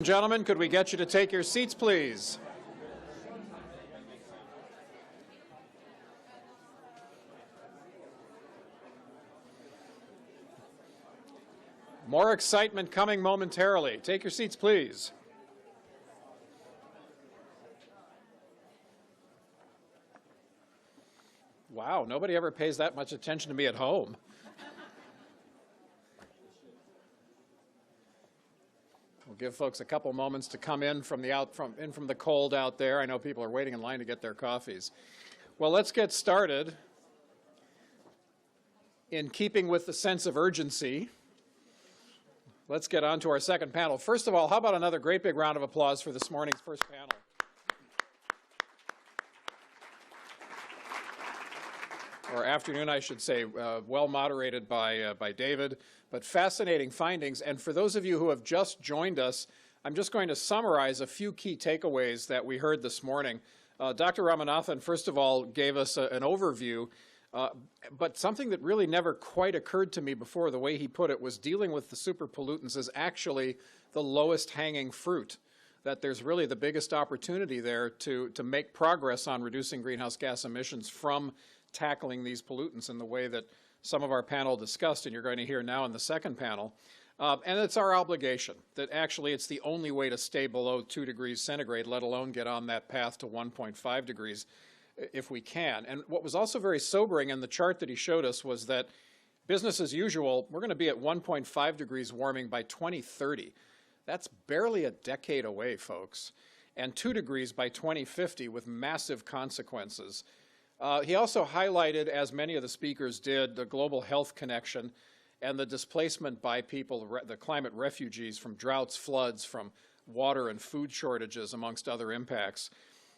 Gentlemen, could we get you to take your seats, please? More excitement coming momentarily. Take your seats, please. Wow, nobody ever pays that much attention to me at home. We'll give folks a couple moments to come in from the cold out there. I know people are waiting in line to get their coffees. Well, let's get started. In keeping with the sense of urgency, let's get on to our second panel. First of all, how about another great big round of applause for this morning's first panel? Or afternoon, I should say, well moderated by David, but fascinating findings. And for those of you who have just joined us, I'm just going to summarize a few key takeaways that we heard this morning. Dr. Ramanathan, first of all, gave us an overview, but something that really never quite occurred to me before, the way he put it, was dealing with the super pollutants is actually the lowest hanging fruit, that there's really the biggest opportunity there to make progress on reducing greenhouse gas emissions from tackling these pollutants in the way that some of our panel discussed, and you're going to hear now in the second panel. And it's our obligation, that actually it's the only way to stay below 2 degrees centigrade, let alone get on that path to 1.5 degrees if we can. And what was also very sobering in the chart that he showed us was that business as usual, we're going to be at 1.5 degrees warming by 2030. That's barely a decade away, folks. And 2 degrees by 2050 with massive consequences. He also highlighted, as many of the speakers did, the global health connection and the displacement by people, the climate refugees from droughts, floods, from water and food shortages, amongst other impacts.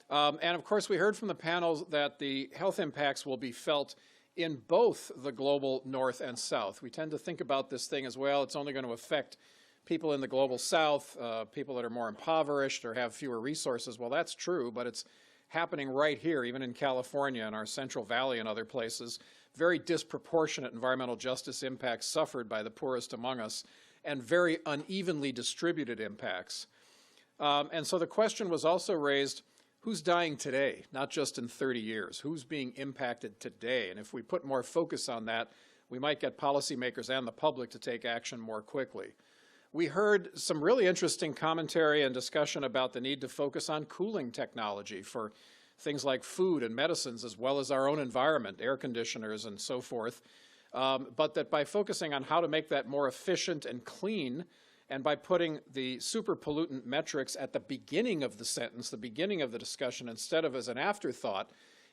And of course, we heard from the panels that the health impacts will be felt in both the global north and south. We tend to think about this thing as, well, it's only going to affect people in the global south, people that are more impoverished or have fewer resources. Well, that's true, but it's happening right here, even in California and our Central Valley and other places. Very disproportionate environmental justice impacts suffered by the poorest among us, and very unevenly distributed impacts. And so the question was also raised, who's dying today, not just in 30 years? Who's being impacted today? And if we put more focus on that, we might get policymakers and the public to take action more quickly. We heard some really interesting commentary and discussion about the need to focus on cooling technology for things like food and medicines, as well as our own environment, air conditioners and so forth, but that by focusing on how to make that more efficient and clean, and by putting the super pollutant metrics at the beginning of the sentence, the beginning of the discussion, instead of as an afterthought,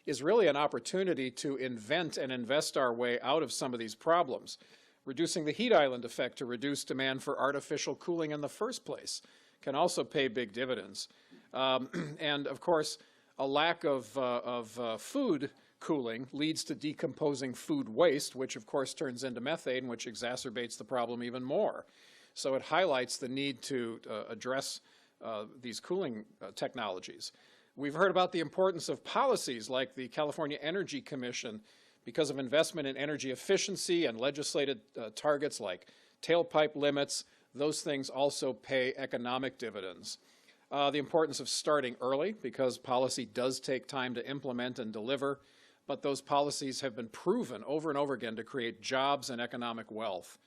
is really an opportunity to invent and invest our way out of some of these problems. Reducing the heat island effect to reduce demand for artificial cooling in the first place can also pay big dividends. And of course, a lack of food cooling leads to decomposing food waste, which of course turns into methane, which exacerbates the problem even more. So it highlights the need to address these cooling technologies. We've heard about the importance of policies like the California Energy Commission, because of investment in energy efficiency and legislated targets like tailpipe limits. Those things also pay economic dividends. The importance of starting early, because policy does take time to implement and deliver, but those policies have been proven over and over again to create jobs and economic wealth.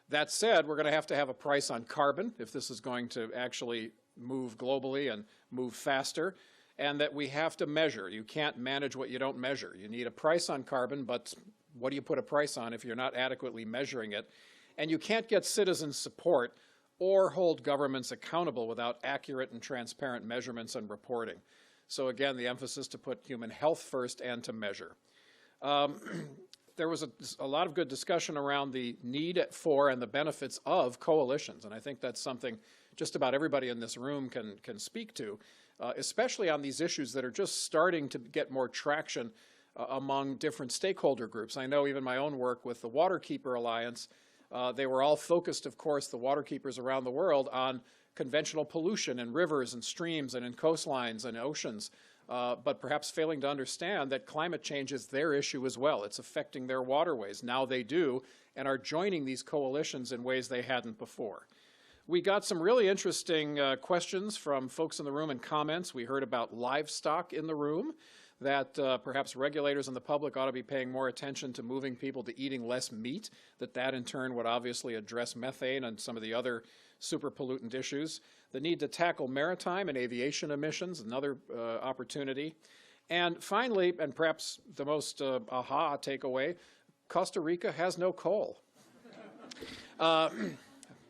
That said, we're going to have a price on carbon if this is going to actually move globally and move faster, and that we have to measure. You can't manage what you don't measure. You need a price on carbon, but what do you put a price on if you're not adequately measuring it? And you can't get citizen support or hold governments accountable without accurate and transparent measurements and reporting. So again, the emphasis to put human health first and to measure. There was a lot of good discussion around the need for and the benefits of coalitions, and I think that's something just about everybody in this room can speak to, especially on these issues that are just starting to get more traction among different stakeholder groups. I know even my own work with the Waterkeeper Alliance, they were all focused, of course, the waterkeepers around the world, on conventional pollution in rivers and streams and in coastlines and oceans, but perhaps failing to understand that climate change is their issue as well. It's affecting their waterways. Now they do, and are joining these coalitions in ways they hadn't before. We got some really interesting questions from folks in the room and comments. We heard about livestock in the room, that perhaps regulators and the public ought to be paying more attention to moving people to eating less meat, that in turn would obviously address methane and some of the other super pollutant issues. The need to tackle maritime and aviation emissions, another opportunity. And finally, and perhaps the most aha takeaway, Costa Rica has no coal.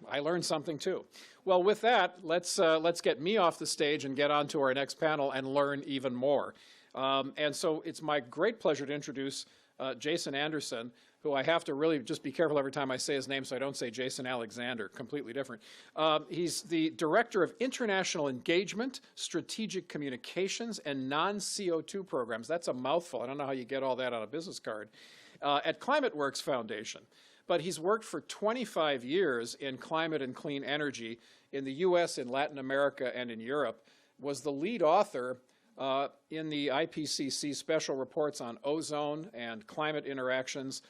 I learned something too. Well, with that, let's get me off the stage and get on to our next panel and learn even more. And so it's my great pleasure to introduce Jason Anderson, who I have to really just be careful every time I say his name so I don't say Jason Alexander, completely different. He's the Director of International Engagement, Strategic Communications, and Non-CO2 Programs. That's a mouthful. I don't know how you get all that on a business card. At ClimateWorks Foundation. But he's worked for 25 years in climate and clean energy in the US, in Latin America, and in Europe, was the lead author in the IPCC special reports on ozone and climate interactions,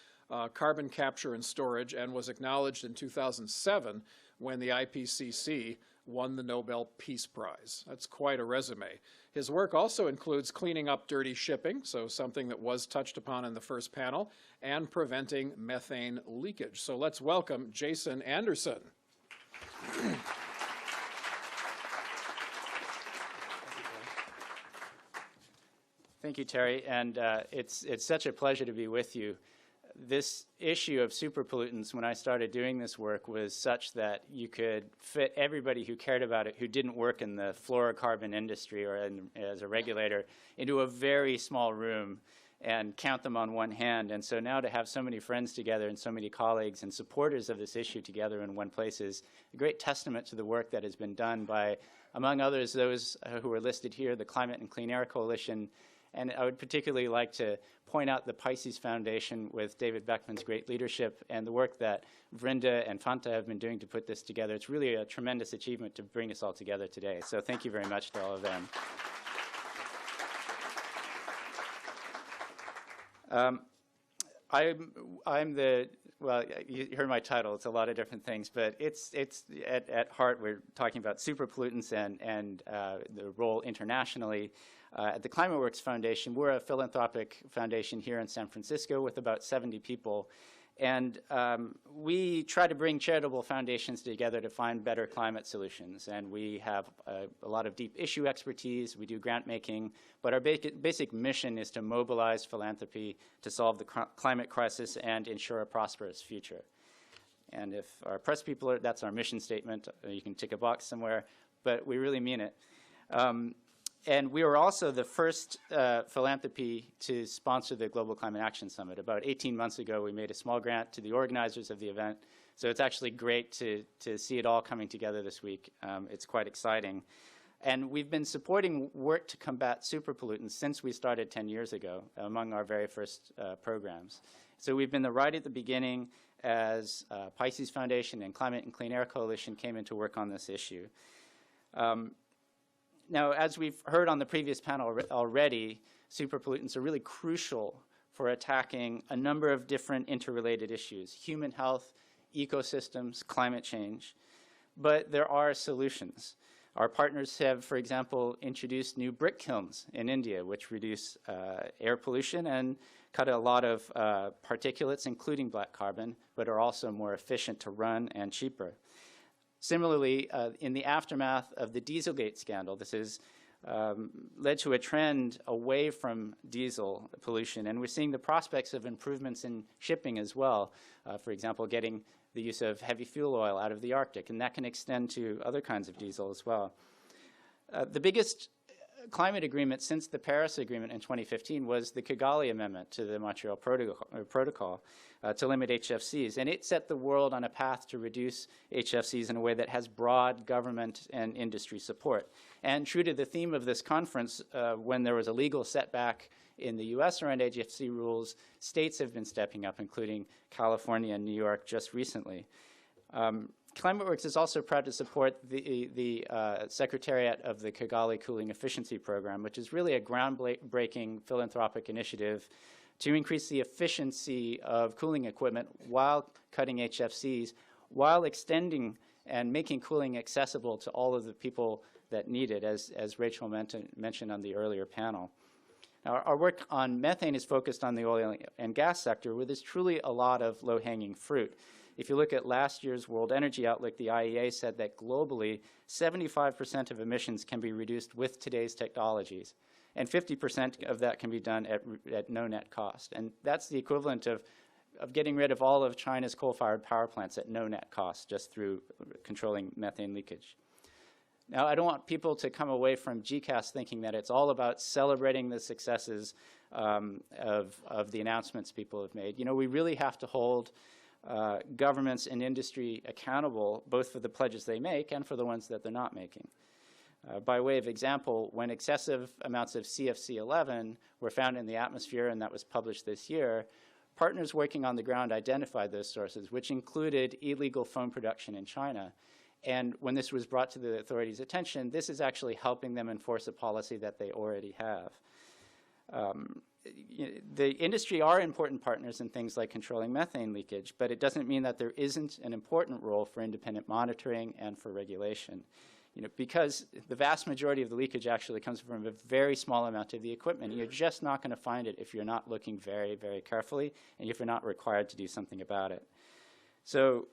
carbon capture and storage, and was acknowledged in 2007 when the IPCC won the Nobel Peace Prize. That's quite a resume. His work also includes cleaning up dirty shipping, so something that was touched upon in the first panel, and preventing methane leakage. So let's welcome Jason Anderson. Thank you, Terry, and it's such a pleasure to be with you. This issue of super pollutants, when I started doing this work, was such that you could fit everybody who cared about it, who didn't work in the fluorocarbon industry or as a regulator, into a very small room and count them on one hand. And so now to have so many friends together and so many colleagues and supporters of this issue together in one place is a great testament to the work that has been done by, among others, those who are listed here, the Climate and Clean Air Coalition. And I would particularly like to point out the Pisces Foundation with David Beckman's great leadership and the work that Vrinda and Fanta have been doing to put this together. It's really a tremendous achievement to bring us all together today. So thank you very much to all of them. I'm the, well, you heard my title. It's a lot of different things, but it's at heart, we're talking about super pollutants and the role internationally. At the ClimateWorks Foundation, we're a philanthropic foundation here in San Francisco with about 70 people. And we try to bring charitable foundations together to find better climate solutions. And we have a lot of deep issue expertise. We do grant making. But our basic mission is to mobilize philanthropy to solve the climate crisis and ensure a prosperous future. And if our press people are, that's our mission statement. You can tick a box somewhere. But we really mean it. And we were also the first philanthropy to sponsor the Global Climate Action Summit. About 18 months ago, we made a small grant to the organizers of the event. So it's actually great to see it all coming together this week. It's quite exciting. And we've been supporting work to combat super pollutants since we started 10 years ago, among our very first programs. So we've been right at the beginning as Pisces Foundation and Climate and Clean Air Coalition came into work on this issue. Now, as we've heard on the previous panel already, super pollutants are really crucial for attacking a number of different interrelated issues: human health, ecosystems, climate change. But there are solutions. Our partners have, for example, introduced new brick kilns in India, which reduce air pollution and cut a lot of particulates, including black carbon, but are also more efficient to run and cheaper. Similarly, in the aftermath of the Dieselgate scandal, this has led to a trend away from diesel pollution, and we're seeing the prospects of improvements in shipping as well. For example, getting the use of heavy fuel oil out of the Arctic, and that can extend to other kinds of diesel as well. The biggest climate agreement since the Paris Agreement in 2015 was the Kigali Amendment to the Montreal Protocol to limit HFCs. And it set the world on a path to reduce HFCs in a way that has broad government and industry support. And true to the theme of this conference, when there was a legal setback in the US around HFC rules, states have been stepping up, including California and New York just recently. ClimateWorks is also proud to support the Secretariat of the Kigali Cooling Efficiency Program, which is really a groundbreaking philanthropic initiative to increase the efficiency of cooling equipment while cutting HFCs, while extending and making cooling accessible to all of the people that need it, as Rachel mentioned on the earlier panel. Now, our work on methane is focused on the oil and gas sector, where there's truly a lot of low-hanging fruit. If you look at last year's World Energy Outlook, the IEA said that globally, 75% of emissions can be reduced with today's technologies, and 50% of that can be done at no net cost. And that's the equivalent of getting rid of all of China's coal-fired power plants at no net cost, just through controlling methane leakage. Now, I don't want people to come away from GCAS thinking that it's all about celebrating the successes of the announcements people have made. You know, we really have to hold governments and industry accountable, both for the pledges they make and for the ones that they're not making. By way of example, when excessive amounts of CFC-11 were found in the atmosphere, and that was published this year, partners working on the ground identified those sources, which included illegal foam production in China. And when this was brought to the authorities' attention, this is actually helping them enforce a policy that they already have. The industry are important partners in things like controlling methane leakage, but it doesn't mean that there isn't an important role for independent monitoring and for regulation. You know, because the vast majority of the leakage actually comes from a very small amount of the equipment. You're just not going to find it if you're not looking very, very carefully and if you're not required to do something about it. So,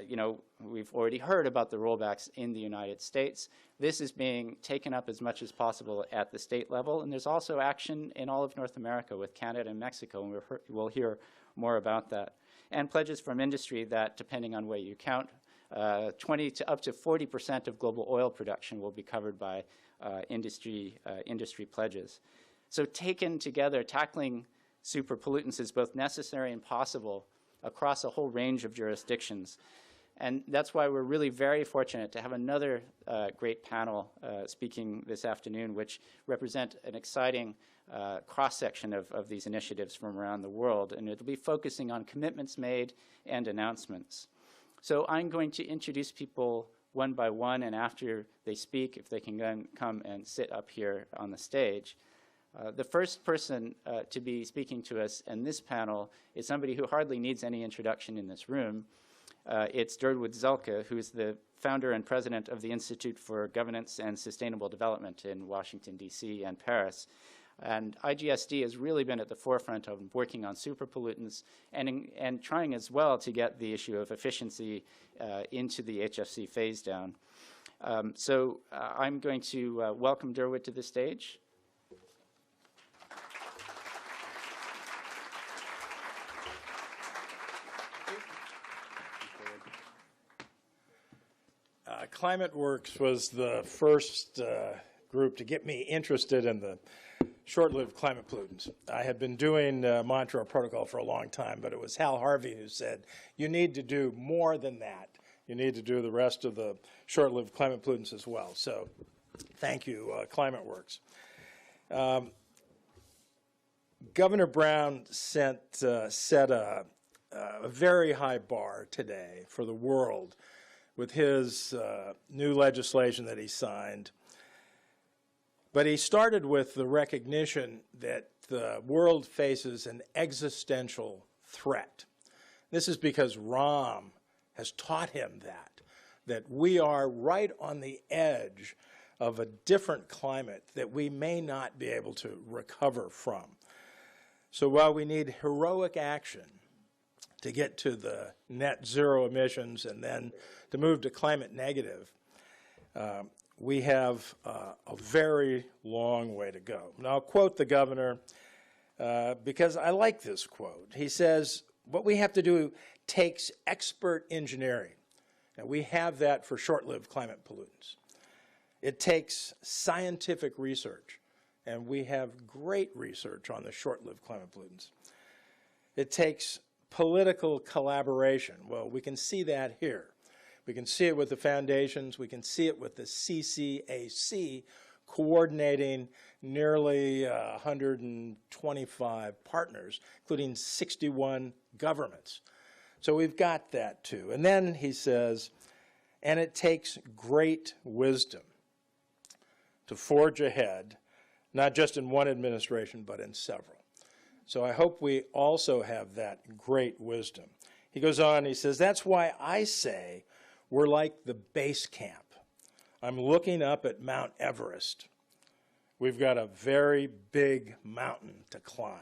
you know, we've already heard about the rollbacks in the United States. This is being taken up as much as possible at the state level, and there's also action in all of North America with Canada and Mexico, and we'll hear more about that. And pledges from industry that, depending on where you count, 20 to up to 40% of global oil production will be covered by industry pledges. So taken together, tackling super pollutants is both necessary and possible across a whole range of jurisdictions. And that's why we're really very fortunate to have another great panel speaking this afternoon, which represent an exciting cross-section of these initiatives from around the world. And it'll be focusing on commitments made and announcements. So I'm going to introduce people one by one, and after they speak, if they can then come and sit up here on the stage. The first person to be speaking to us in this panel is somebody who hardly needs any introduction in this room. It's Durwood Zaelke, who is the founder and president of the Institute for Governance and Sustainable Development in Washington, D.C. and Paris. And IGSD has really been at the forefront of working on super pollutants and trying as well to get the issue of efficiency into the HFC phase down. So I'm going to welcome Durwood to the stage. ClimateWorks was the first group to get me interested in the short-lived climate pollutants. I had been doing Montreal Protocol for a long time, but it was Hal Harvey who said, you need to do more than that. You need to do the rest of the short-lived climate pollutants as well. So thank you, ClimateWorks. Governor Brown set a very high bar today for the world with his new legislation that he signed. But he started with the recognition that the world faces an existential threat. This is because Rahm has taught him that we are right on the edge of a different climate that we may not be able to recover from. So while we need heroic action to get to the net zero emissions and then to move to climate negative, we have a very long way to go. And I'll quote the governor because I like this quote. He says, what we have to do takes expert engineering. And we have that for short-lived climate pollutants. It takes scientific research, and we have great research on the short-lived climate pollutants. It takes political collaboration. Well, we can see that here. We can see it with the foundations. We can see it with the CCAC coordinating nearly 125 partners, including 61 governments. So we've got that too. And then he says, and it takes great wisdom to forge ahead, not just in one administration, but in several. So I hope we also have that great wisdom. He goes on, he says, that's why I say we're like the base camp. I'm looking up at Mount Everest. We've got a very big mountain to climb.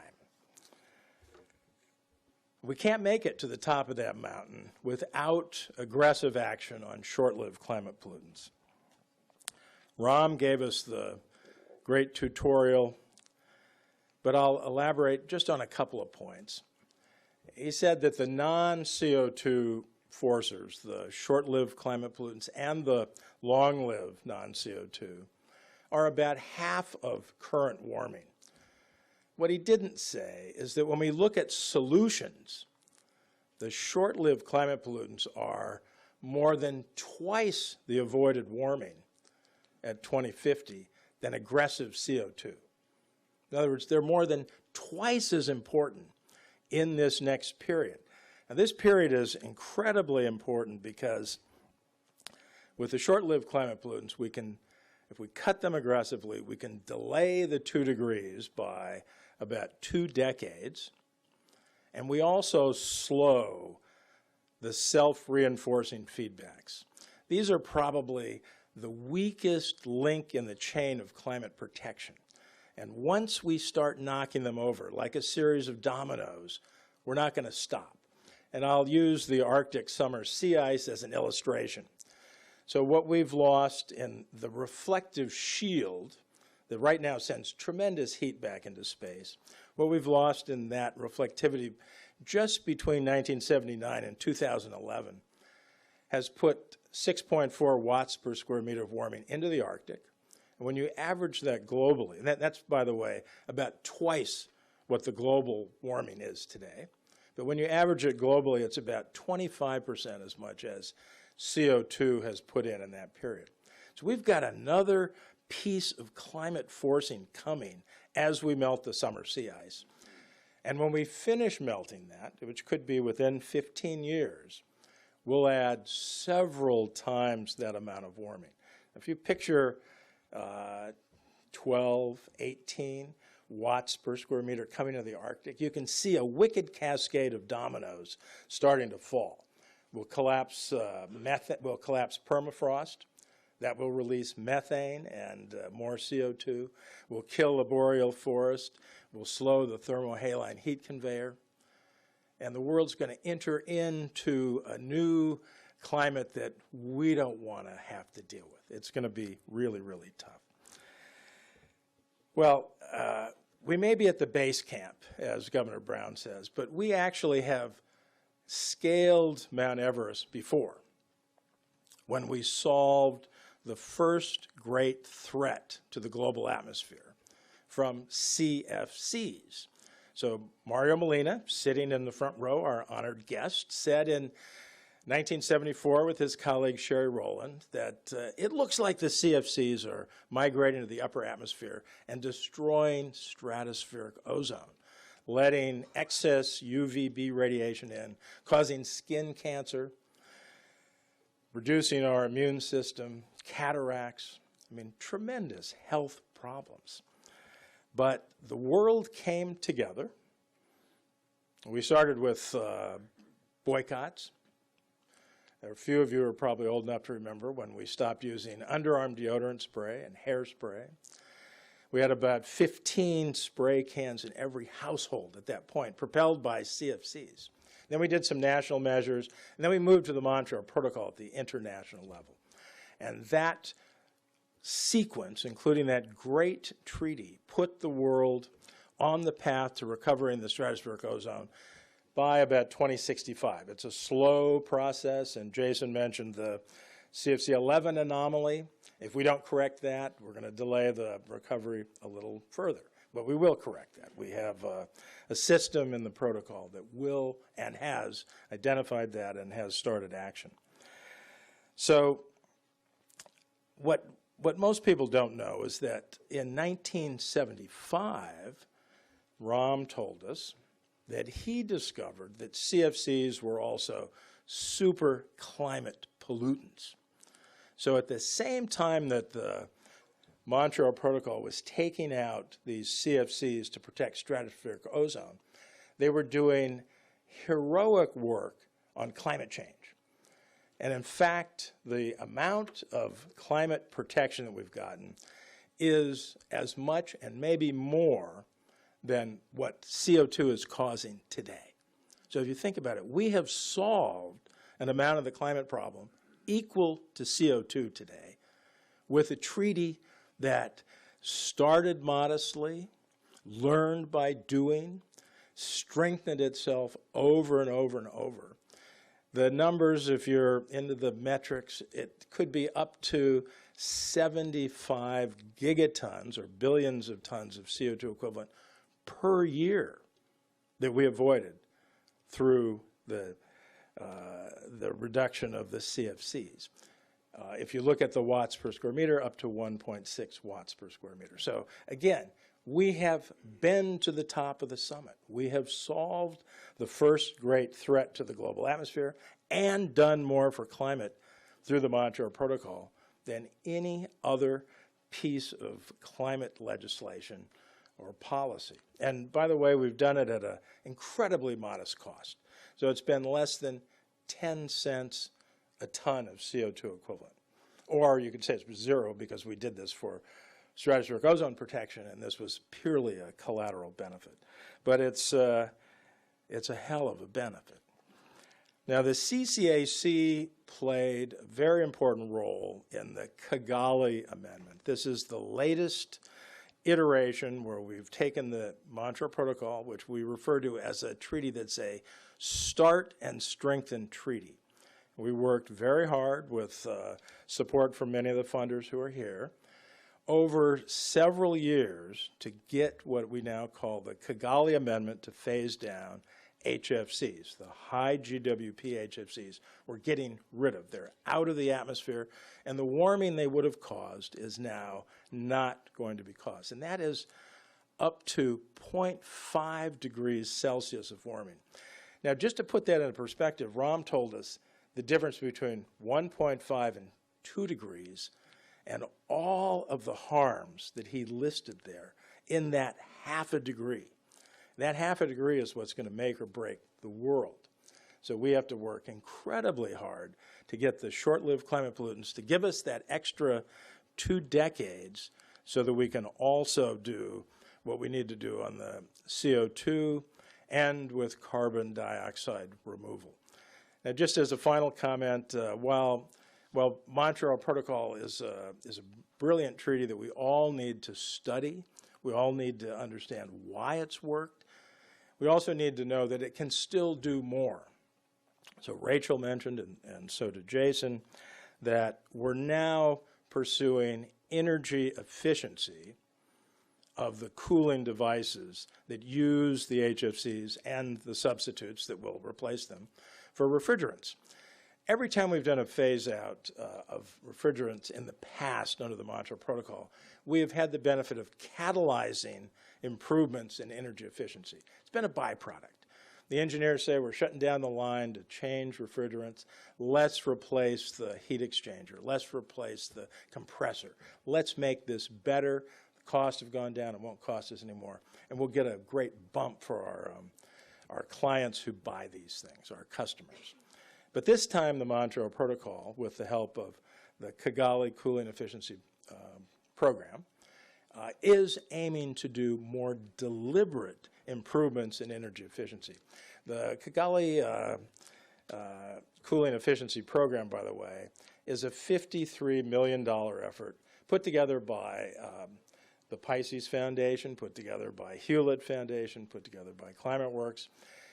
We can't make it to the top of that mountain without aggressive action on short-lived climate pollutants. Ram gave us the great tutorial, but I'll elaborate just on a couple of points. He said that the non-CO2 forcers, the short-lived climate pollutants and the long-lived non-CO2, are about half of current warming. What he didn't say is that when we look at solutions, the short-lived climate pollutants are more than twice the avoided warming at 2050 than aggressive CO2. In other words, they're more than twice as important in this next period. Now, this period is incredibly important because with the short-lived climate pollutants, we can, if we cut them aggressively, we can delay the 2 degrees by about 2 decades, and we also slow the self-reinforcing feedbacks. These are probably the weakest link in the chain of climate protection. And once we start knocking them over, like a series of dominoes, we're not going to stop. And I'll use the Arctic summer sea ice as an illustration. So what we've lost in the reflective shield that right now sends tremendous heat back into space, what we've lost in that reflectivity just between 1979 and 2011 has put 6.4 watts per square meter of warming into the Arctic. And when you average that globally, and that's, by the way, about twice what the global warming is today, but when you average it globally, it's about 25% as much as CO2 has put in that period. So we've got another piece of climate forcing coming as we melt the summer sea ice. And when we finish melting that, which could be within 15 years, we'll add several times that amount of warming. If you picture 12, 18 watts per square meter coming to the Arctic, you can see a wicked cascade of dominoes starting to fall. We'll collapse we'll collapse permafrost. That will release methane and more CO2. We'll kill the boreal forest. We'll slow the thermohaline heat conveyor. And the world's going to enter into a new climate that we don't want to have to deal with. It's going to be really, really tough. Well, we may be at the base camp, as Governor Brown says, but we actually have scaled Mount Everest before when we solved the first great threat to the global atmosphere from CFCs. So Mario Molina, sitting in the front row, our honored guest, said in 1974 with his colleague Sherry Rowland that it looks like the CFCs are migrating to the upper atmosphere and destroying stratospheric ozone, letting excess UVB radiation in, causing skin cancer, reducing our immune system, cataracts, I mean, tremendous health problems. But the world came together. We started with boycotts. There are a few of you who are probably old enough to remember when we stopped using underarm deodorant spray and hairspray. We had about 15 spray cans in every household at that point, propelled by CFCs. Then we did some national measures, and then we moved to the Montreal Protocol at the international level. And that sequence, including that great treaty, put the world on the path to recovering the stratospheric ozone by about 2065. It's a slow process, and Jason mentioned the CFC 11 anomaly. If we don't correct that, we're going to delay the recovery a little further. But we will correct that. We have a system in the protocol that will and has identified that and has started action. So what most people don't know is that in 1975, Ram told us that he discovered that CFCs were also super climate pollutants. So at the same time that the Montreal Protocol was taking out these CFCs to protect stratospheric ozone, they were doing heroic work on climate change. And in fact, the amount of climate protection that we've gotten is as much and maybe more than what CO2 is causing today. So if you think about it, we have solved an amount of the climate problem equal to CO2 today with a treaty that started modestly, learned by doing, strengthened itself over and over and over. The numbers, if you're into the metrics, it could be up to 75 gigatons or billions of tons of CO2 equivalent per year that we avoided through the reduction of the CFCs. If you look at the watts per square meter, up to 1.6 watts per square meter. So again, we have been to the top of the summit. We have solved the first great threat to the global atmosphere and done more for climate through the Montreal Protocol than any other piece of climate legislation or policy. And by the way, we've done it at an incredibly modest cost. So it's been less than 10 cents a ton of CO2 equivalent. Or you could say it's zero because we did this for stratospheric ozone protection, and this was purely a collateral benefit. But it's a hell of a benefit. Now, the CCAC played a very important role in the Kigali Amendment. This is the latest iteration where we've taken the Montreal Protocol, which we refer to as a treaty that's a start and strengthen treaty. We worked very hard with support from many of the funders who are here over several years to get what we now call the Kigali Amendment to phase down HFCs, the high GWP HFCs. We're getting rid of. They're out of the atmosphere, and the warming they would have caused is now not going to be caused. And that is up to 0.5 degrees Celsius of warming. Now, just to put that into perspective, Ram told us the difference between 1.5 and 2 degrees and all of the harms that he listed there in that half a degree. That half a degree is what's going to make or break the world. So we have to work incredibly hard to get the short-lived climate pollutants to give us that extra 2 decades so that we can also do what we need to do on the CO2 and with carbon dioxide removal. Now, just as a final comment, while Montreal Protocol is a brilliant treaty that we all need to study, we all need to understand why it's worked, we also need to know that it can still do more. So Rachel mentioned, and so did Jason, that we're now pursuing energy efficiency of the cooling devices that use the HFCs and the substitutes that will replace them for refrigerants. Every time we've done a phase out of refrigerants in the past under the Montreal Protocol, we have had the benefit of catalyzing improvements in energy efficiency. It's been a byproduct. The engineers say we're shutting down the line to change refrigerants. Let's replace the heat exchanger. Let's replace the compressor. Let's make this better. The costs have gone down. It won't cost us anymore. And we'll get a great bump for our clients who buy these things, our customers. But this time the Montreal Protocol, with the help of the Kigali Cooling Efficiency Program, is aiming to do more deliberate improvements in energy efficiency. The Kigali Cooling Efficiency Program, by the way, is a $53 million effort put together by the Pisces Foundation, put together by Hewlett Foundation, put together by ClimateWorks.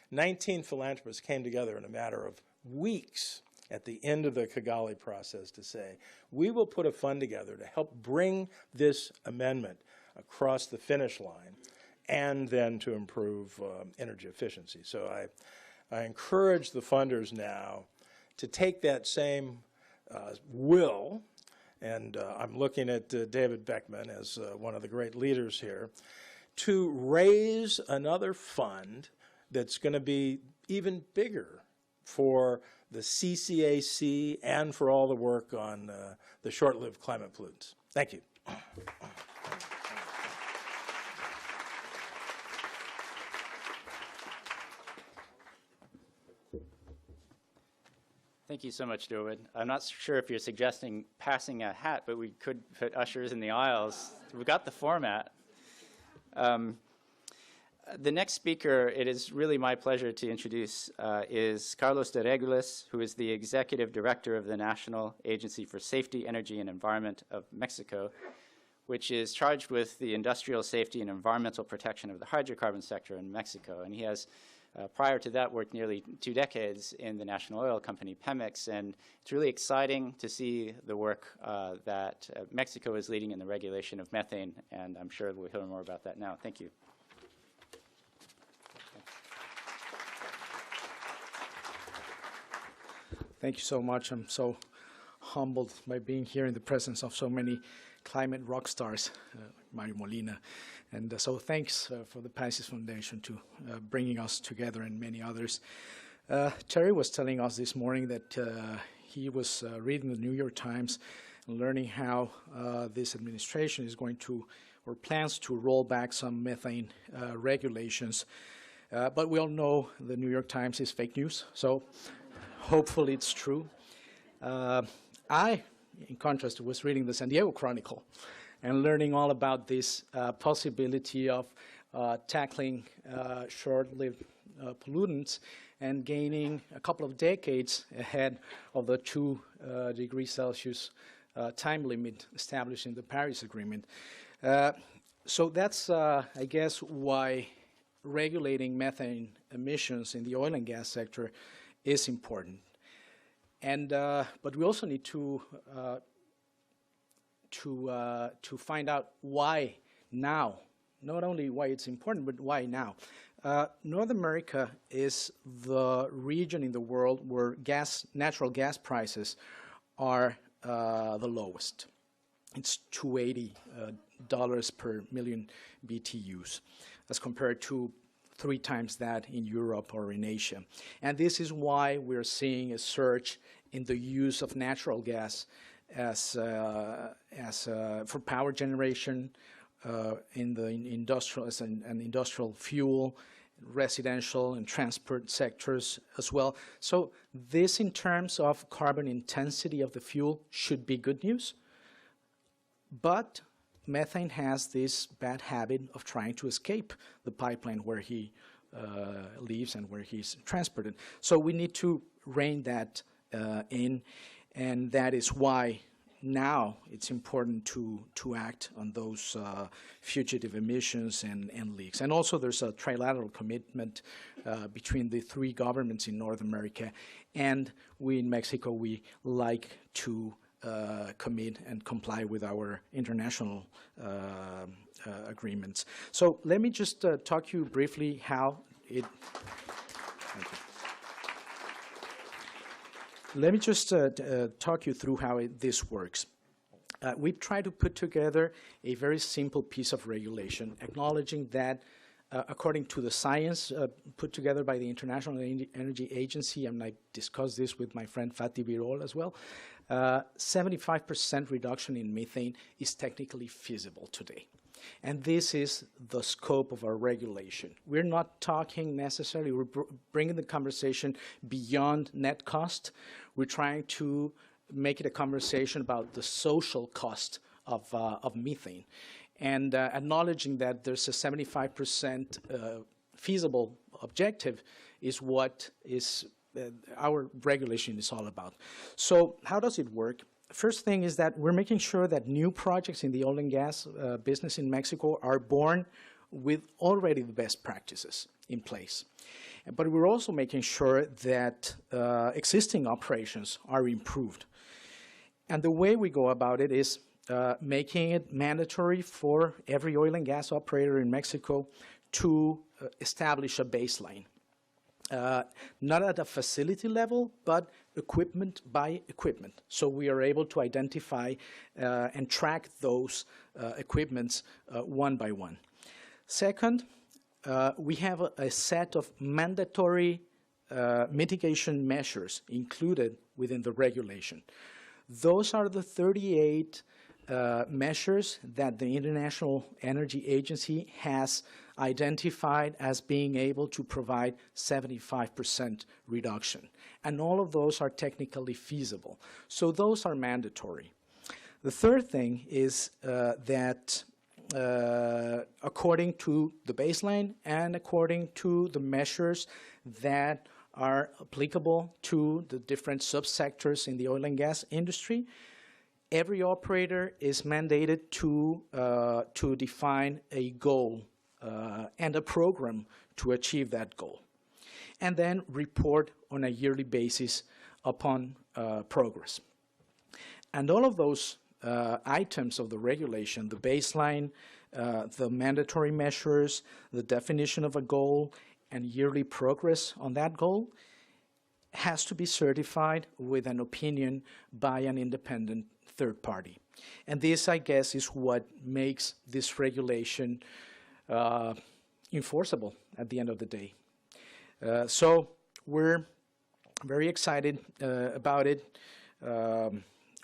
19 philanthropists came together in a matter of weeks at the end of the Kigali process to say, we will put a fund together to help bring this amendment across the finish line and then to improve energy efficiency. So I encourage the funders now to take that same will, and I'm looking at David Beckman as one of the great leaders here, to raise another fund that's going to be even bigger for the CCAC and for all the work on the short-lived climate pollutants. Thank you. Thank Thank you so much, Durwood. I'm not sure if you're suggesting passing a hat, but we could put ushers in the aisles. We've got the format. The next speaker, it is really my pleasure to introduce, is Carlos de Regules, who is the Executive Director of the National Agency for Safety, Energy, and Environment of Mexico, which is charged with the industrial safety and environmental protection of the hydrocarbon sector in Mexico. And he has, prior to that, worked nearly 2 decades in the national oil company, Pemex. And it's really exciting to see the work that Mexico is leading in the regulation of methane. And I'm sure we'll hear more about that now. Thank you. Thank you so much. I'm so humbled by being here in the presence of so many climate rock stars, Mario Molina. And so thanks for the Pisces Foundation to bringing us together and many others. Terry was telling us this morning that he was reading the New York Times and learning how this administration is going to, or plans to roll back some methane regulations. But we all know the New York Times is fake news, so hopefully it's true. I, in contrast, was reading the San Diego Chronicle and learning all about this possibility of tackling short-lived pollutants and gaining a couple of decades ahead of the 2 degrees Celsius time limit established in the Paris Agreement. So that's, I guess, why regulating methane emissions in the oil and gas sector is important. And but we also need to find out why now. Not only why it's important, but why now. North America is the region in the world where natural gas prices are the lowest. It's $280 per million BTUs, as compared to 3 times that in Europe or in Asia. And this is why we're seeing a surge in the use of natural gas as for power generation, in the industrial, as an industrial fuel, residential and transport sectors as well. So this, in terms of carbon intensity of the fuel, should be good news. But methane has this bad habit of trying to escape the pipeline where he lives and where he's transported. So we need to rein that in, and that is why now it's important to act on those fugitive emissions and leaks. And also there's a trilateral commitment between the 3 governments in North America, and we in Mexico, we like to commit and comply with our international agreements. So let me just talk you briefly how it. Thank you. Let me just talk you through how this works. We've tried to put together a very simple piece of regulation, acknowledging that according to the science put together by the International Energy Agency, and I discussed this with my friend Fatih Birol as well, 75% reduction in methane is technically feasible today. And this is the scope of our regulation. We're not talking necessarily, we're bringing the conversation beyond net cost. We're trying to make it a conversation about the social cost of methane, and acknowledging that there's a 75% feasible objective is what is our regulation is all about. So how does it work? First thing is that we're making sure that new projects in the oil and gas business in Mexico are born with already the best practices in place. But we're also making sure that existing operations are improved. And the way we go about it is making it mandatory for every oil and gas operator in Mexico to establish a baseline. Not at a facility level, but equipment by equipment. So we are able to identify and track those equipments one by one. Second, we have a set of mandatory mitigation measures included within the regulation. Those are the 38 measures that the International Energy Agency has identified as being able to provide 75% reduction. And all of those are technically feasible. So those are mandatory. The third thing is that according to the baseline and according to the measures that are applicable to the different subsectors in the oil and gas industry, every operator is mandated to define a goal and a program to achieve that goal, and then report on a yearly basis upon progress. And all of those items of the regulation, the baseline, the mandatory measures, the definition of a goal, and yearly progress on that goal, has to be certified with an opinion by an independent third party. And this, I guess, is what makes this regulation enforceable at the end of the day. So we're very excited about it.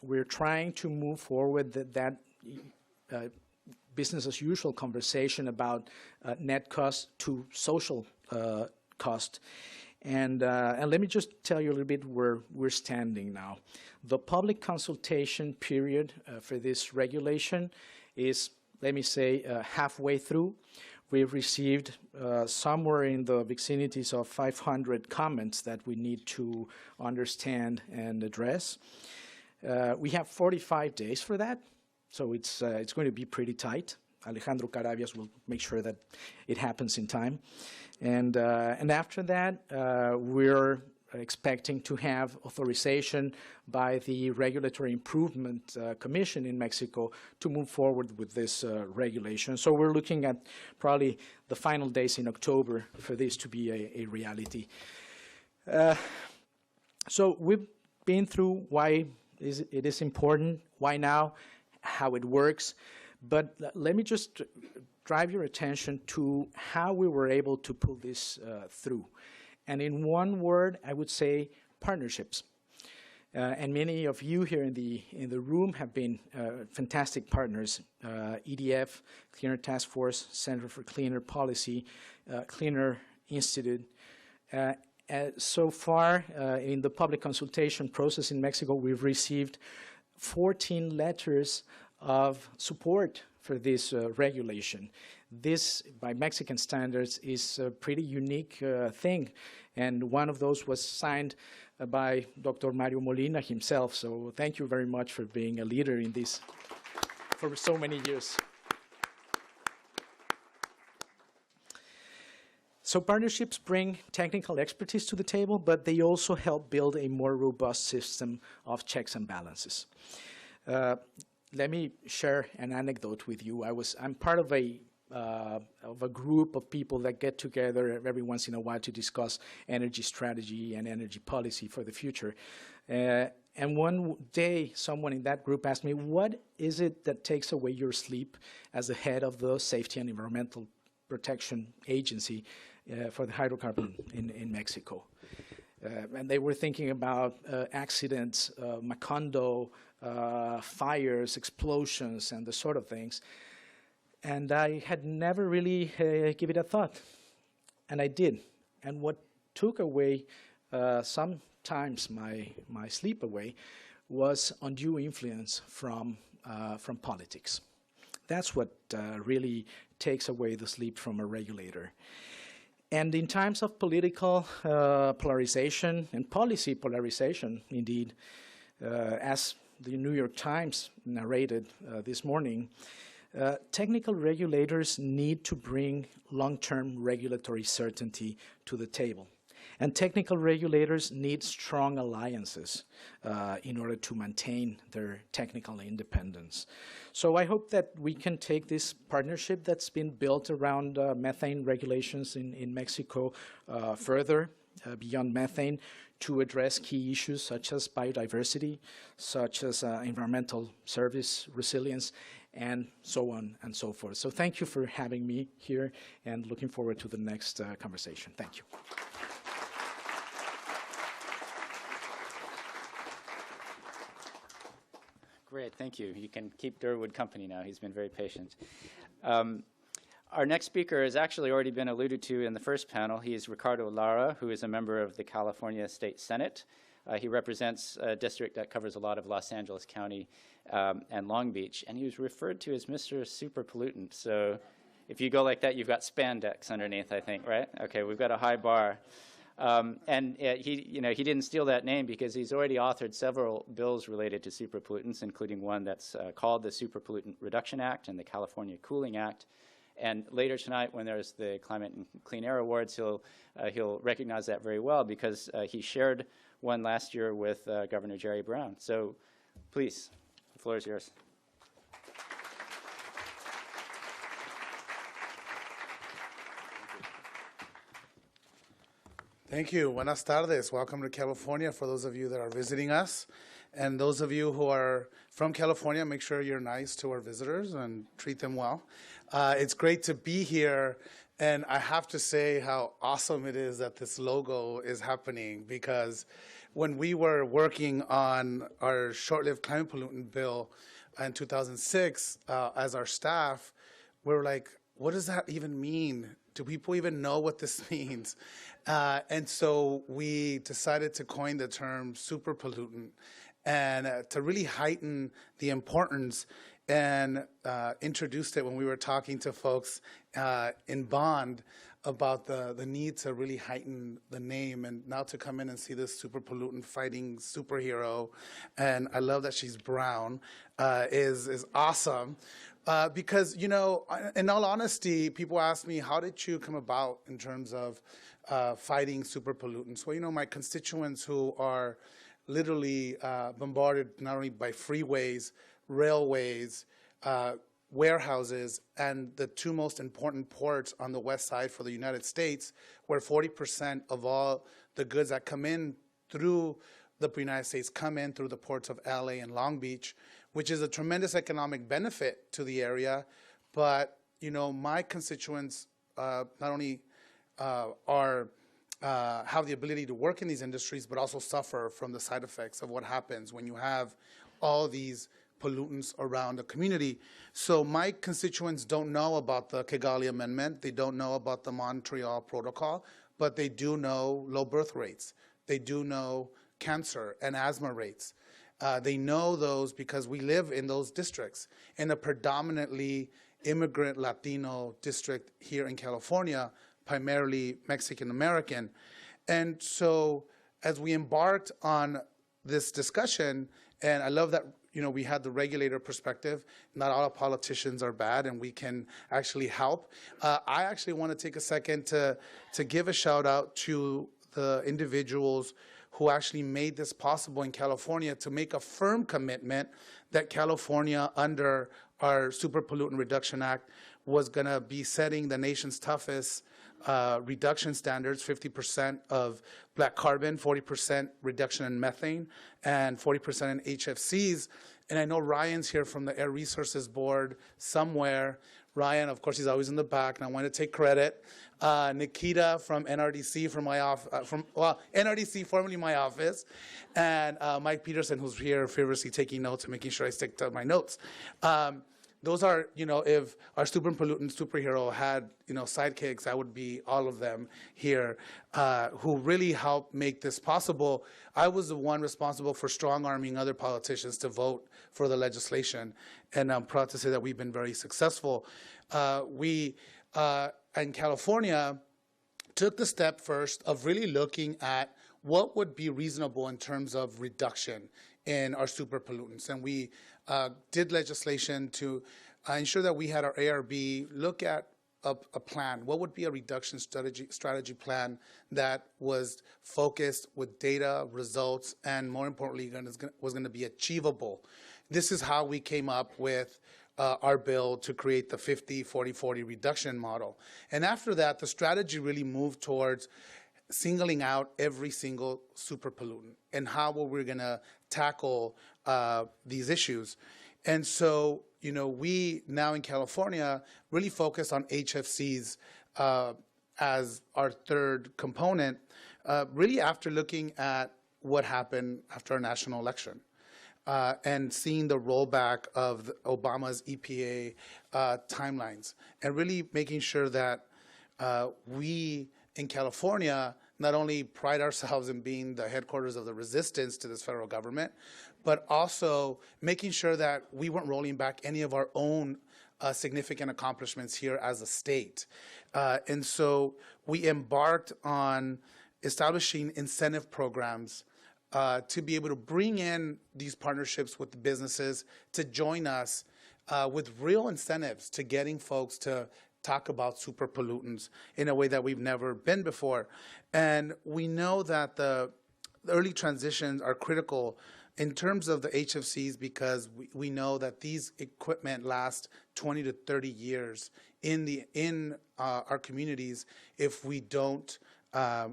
We're trying to move forward that business as usual conversation about net cost to social cost. And let me just tell you a little bit where we're standing now. The public consultation period for this regulation is, let me say, halfway through. We've received somewhere in the vicinities of 500 comments that we need to understand and address. We have 45 days for that, so it's going to be pretty tight. Alejandro Carabias will make sure that it happens in time. And after that, we're expecting to have authorization by the Regulatory Improvement Commission in Mexico to move forward with this regulation. So we're looking at probably the final days in October for this to be a reality. So we've been through why it is important, why now, how it works. But let me just drive your attention to how we were able to pull this through. And in one word, I would say partnerships. And many of you here in the room have been fantastic partners. EDF, Cleaner Task Force, Center for Cleaner Policy, Cleaner Institute. So far, in the public consultation process in Mexico, we've received 14 letters of support for this regulation. This, by Mexican standards, is a pretty unique thing, and one of those was signed by Dr. Mario Molina himself, so thank you very much for being a leader in this for so many years. So partnerships bring technical expertise to the table, but they also help build a more robust system of checks and balances. Let me share an anecdote with you. I'm part of a group of people that get together every once in a while to discuss energy strategy and energy policy for the future. And one day, someone in that group asked me, what is it that takes away your sleep as the head of the Safety and Environmental Protection Agency for the hydrocarbon in Mexico? And they were thinking about accidents, Macondo, fires, explosions, and the sort of things. And I had never really given it a thought. And I did. And what took away sometimes my sleep away was undue influence from politics. That's what really takes away the sleep from a regulator. And in times of political polarization and policy polarization, indeed, as the New York Times narrated this morning, technical regulators need to bring long-term regulatory certainty to the table. And technical regulators need strong alliances in order to maintain their technical independence. So I hope that we can take this partnership that's been built around methane regulations in Mexico further beyond methane to address key issues such as biodiversity, such as environmental service resilience, and so on and so forth. So thank you for having me here, and looking forward to the next conversation. Thank you. Great, thank you. You can keep Durwood company now. He's been very patient. Our next speaker has actually already been alluded to in the first panel. He is Ricardo Lara, who is a member of the California State Senate. He represents a district that covers a lot of Los Angeles County and Long Beach, and he was referred to as Mr. Super Pollutant. So if you go like that, you've got spandex underneath, I think, right? Okay, we've got a high bar. He didn't steal that name because he's already authored several bills related to super pollutants, including one that's called the Super Pollutant Reduction Act and the California Cooling Act. And later tonight, when there's the Climate and Clean Air Awards, he'll recognize that very well because he shared one last year with Governor Jerry Brown. So please, the floor is yours. Thank you. Buenas tardes. Welcome to California for those of you that are visiting us. And those of you who are from California, make sure you're nice to our visitors and treat them well. It's great to be here. And I have to say how awesome it is that this logo is happening, because when we were working on our short-lived climate pollutant bill in 2006 as our staff, we were like, what does that even mean? Do people even know what this means? And so we decided to coin the term super pollutant and to really heighten the importance, and introduced it when we were talking to folks in Bond about the need to really heighten the name, and now to come in and see this super pollutant fighting superhero, and I love that she's brown, is awesome. Because, you know, in all honesty, people ask me, how did you come about in terms of fighting super pollutants? Well, you know, my constituents who are literally bombarded not only by freeways, railways, warehouses, and the two most important ports on the west side for the United States, where 40% of all the goods that come in through the United States come in through the ports of LA and Long Beach, which is a tremendous economic benefit to the area. But, you know, my constituents not only have the ability to work in these industries, but also suffer from the side effects of what happens when you have all these pollutants around the community. So my constituents don't know about the Kigali Amendment. They don't know about the Montreal Protocol, but they do know low birth rates. They do know cancer and asthma rates. They know those because we live in those districts, in a predominantly immigrant Latino district here in California, primarily Mexican-American. And so as we embarked on this discussion, and I love that, you know, we had the regulator perspective. Not all politicians are bad, and we can actually help. I actually want to take a second to give a shout out to the individuals who actually made this possible in California, to make a firm commitment that California, under our Super Pollutant Reduction Act, was going to be setting the nation's toughest reduction standards, 50% of black carbon, 40% reduction in methane, and 40% in HFCs. And I know Ryan's here from the Air Resources Board somewhere. Ryan, of course, he's always in the back, and I want to take credit. Nikita from NRDC, from my NRDC, formerly my office, and Mike Peterson, who's here feverishly taking notes and making sure I stick to my notes. Those are, you know, if our super pollutant superhero had, you know, sidekicks, I would be all of them here, who really helped make this possible. I was the one responsible for strong-arming other politicians to vote for the legislation, and I'm proud to say that we've been very successful. We, in California, took the step first of really looking at what would be reasonable in terms of reduction in our super pollutants. And we did legislation to ensure that we had our ARB look at a plan. What would be a reduction strategy plan that was focused with data, results, and more importantly, was going to be achievable? This is how we came up with our bill to create the 50-40-40 reduction model. And after that, the strategy really moved towards singling out every single super pollutant and how we're going to tackle these issues. And so, you know, we now in California really focus on HFCs as our third component, really after looking at what happened after our national election. and seeing the rollback of Obama's EPA timelines, and really making sure that we in California not only pride ourselves in being the headquarters of the resistance to this federal government, but also making sure that we weren't rolling back any of our own significant accomplishments here as a state. And so we embarked on establishing incentive programs to be able to bring in these partnerships with the businesses to join us with real incentives to getting folks to talk about super pollutants in a way that we've never been before. And we know that the early transitions are critical in terms of the HFCs, because we know that these equipment last 20 to 30 years in our communities if we don't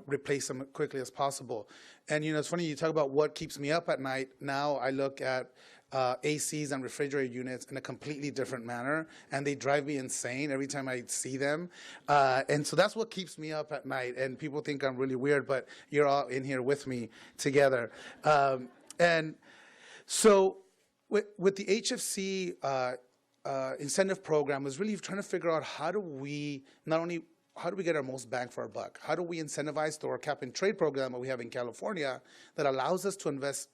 replace them quickly as possible. And it's funny, you talk about what keeps me up at night. Now I look at ACs and refrigerator units in a completely different manner, and they drive me insane every time I see them. And so that's what keeps me up at night. And people think I'm really weird, but you're all in here with me together. And so with the HFC incentive program was really trying to figure out how do we get our most bang for our buck? How do we incentivize through our cap and trade program that we have in California that allows us to invest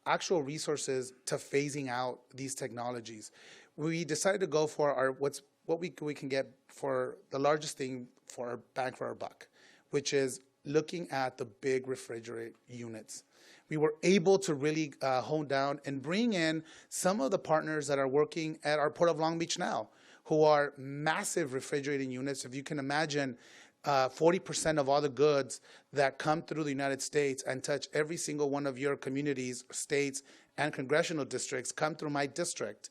actual resources to phasing out these technologies? We decided to go for what we can get for the largest thing for our bang for our buck, which is looking at the big refrigerator units. We were able to really hone down and bring in some of the partners that are working at our Port of Long Beach now, who are massive refrigerating units. If you can imagine, 40% of all the goods that come through the United States and touch every single one of your communities, states, and congressional districts come through my district.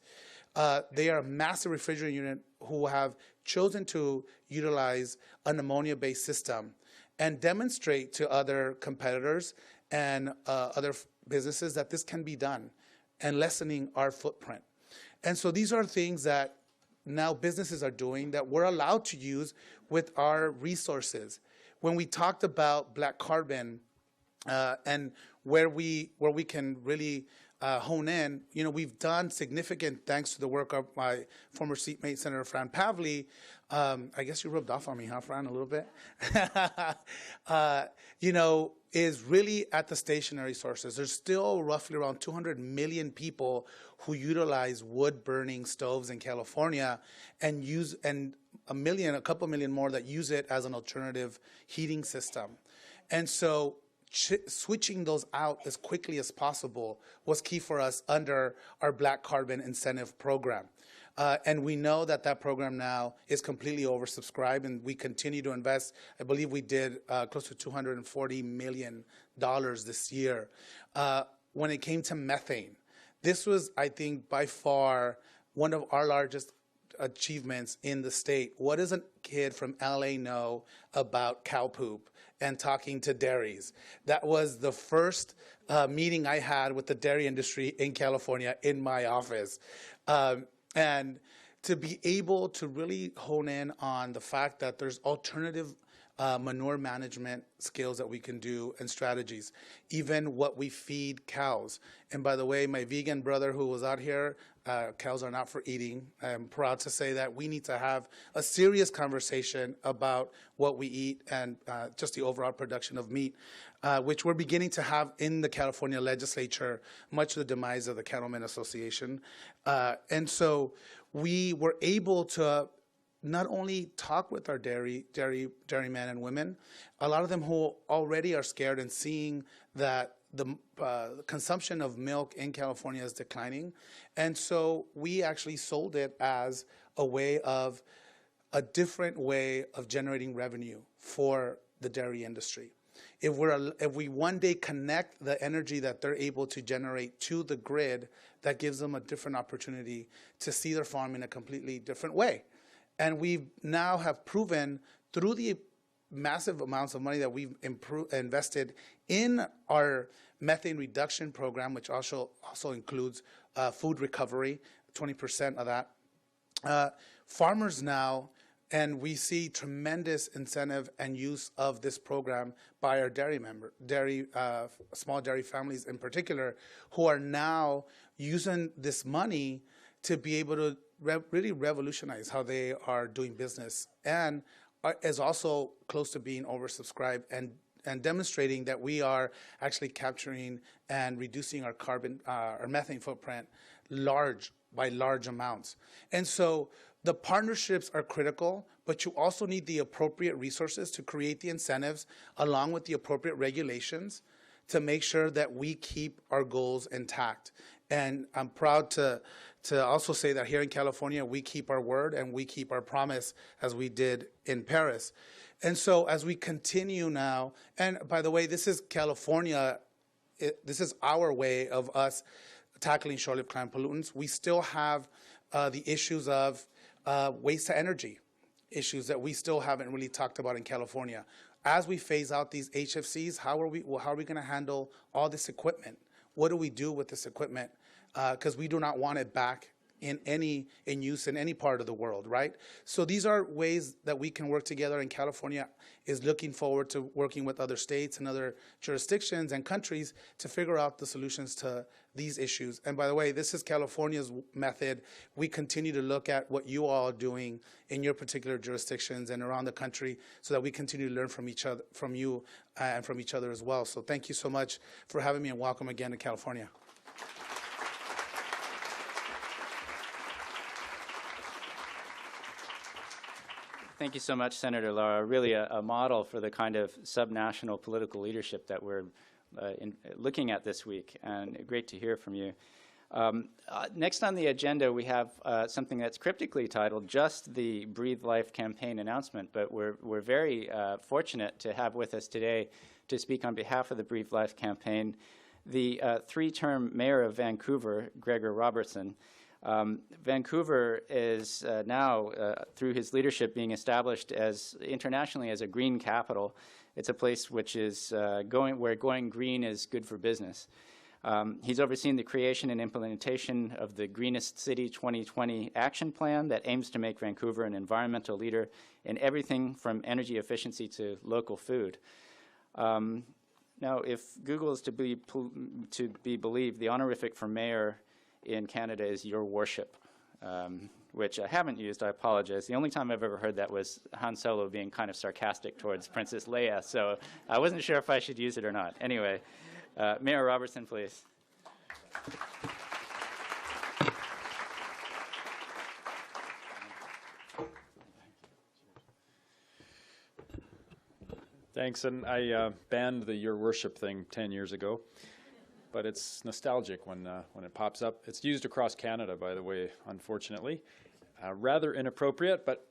They are a massive refrigerating unit who have chosen to utilize an ammonia-based system and demonstrate to other competitors and other businesses that this can be done, and lessening our footprint. And so these are things that now businesses are doing that we're allowed to use with our resources. When we talked about black carbon and where we can really hone in, we've done significant, thanks to the work of my former seatmate, Senator Fran Pavley. I guess you rubbed off on me, huh, Fran, a little bit? Is really at the stationary sources. There's still roughly around 200 million people who utilize wood-burning stoves in California, and a couple million more that use it as an alternative heating system. And so switching those out as quickly as possible was key for us under our Black Carbon Incentive Program. And we know that that program now is completely oversubscribed, and we continue to invest. I believe we did close to $240 million this year. When it came to methane, this was, I think, by far one of our largest achievements in the state. What does a kid from LA know about cow poop and talking to dairies? That was the first meeting I had with the dairy industry in California in my office. And to be able to really hone in on the fact that there's alternative manure management skills that we can do and strategies, even what we feed cows. And by the way, my vegan brother who was out here, cows are not for eating. I'm proud to say that we need to have a serious conversation about what we eat and just the overall production of meat, which we're beginning to have in the California legislature, much to the demise of the Cattlemen Association. And so we were able to not only talk with our dairymen and women, a lot of them who already are scared and seeing that the consumption of milk in California is declining. And so we actually sold it as a different way of generating revenue for the dairy industry. If we one day connect the energy that they're able to generate to the grid, that gives them a different opportunity to see their farm in a completely different way. And we now have proven through the massive amounts of money that we've invested in our methane reduction program, which also includes food recovery, 20% of that. Farmers now And we see tremendous incentive and use of this program by our small dairy families in particular, who are now using this money to be able to really revolutionize how they are doing business, and is also close to being oversubscribed and demonstrating that we are actually capturing and reducing our our methane footprint by large amounts. And so the partnerships are critical, but you also need the appropriate resources to create the incentives along with the appropriate regulations to make sure that we keep our goals intact. And I'm proud to also say that here in California, we keep our word and we keep our promise as we did in Paris. And so as we continue now, and by the way, this is California, this is our way of us tackling short-lived climate pollutants. We still have the issues of waste to energy, issues that we still haven't really talked about in California. As we phase out these HFCs, how are we going to handle all this equipment? What do we do with this equipment? Because we do not want it back in use in any part of the world, right? So these are ways that we can work together, and California is looking forward to working with other states and other jurisdictions and countries to figure out the solutions to these issues. And by the way, this is California's method. We continue to look at what you all are doing in your particular jurisdictions and around the country so that we continue to learn from each other, from you and from each other as well. So thank you so much for having me, and welcome again to California. Thank you so much, Senator Lara. Really a model for the kind of subnational political leadership that we're looking at this week, and great to hear from you. Next on the agenda, we have something that's cryptically titled just the Breathe Life campaign announcement, but we're very fortunate to have with us today to speak on behalf of the Breathe Life campaign the three-term mayor of Vancouver, Gregor Robertson. Vancouver is now, through his leadership, being established as internationally as a green capital. It's a place which is where going green is good for business. He's overseen the creation and implementation of the Greenest City 2020 action plan that aims to make Vancouver an environmental leader in everything from energy efficiency to local food. Now, if Google is to be believed, the honorific for mayor in Canada is Your Worship, which I haven't used. I apologize. The only time I've ever heard that was Han Solo being kind of sarcastic towards Princess Leia, so I wasn't sure if I should use it or not. Anyway, Mayor Robertson, please. Thanks, and I banned the Your Worship thing 10 years ago. But it's nostalgic when it pops up. It's used across Canada, by the way, unfortunately. Rather inappropriate, but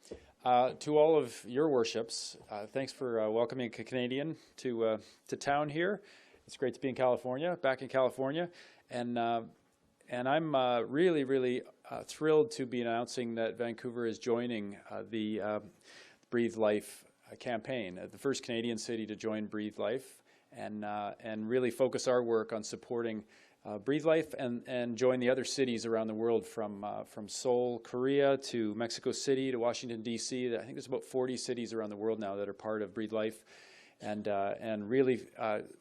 to all of your worships, thanks for welcoming a Canadian to town here. It's great to be in California, back in California, and I'm really, really thrilled to be announcing that Vancouver is joining the Breathe Life campaign, the first Canadian city to join Breathe Life. And really focus our work on supporting Breathe Life and join the other cities around the world from Seoul, Korea, to Mexico City, to Washington, D.C. I think there's about 40 cities around the world now that are part of Breathe Life, and really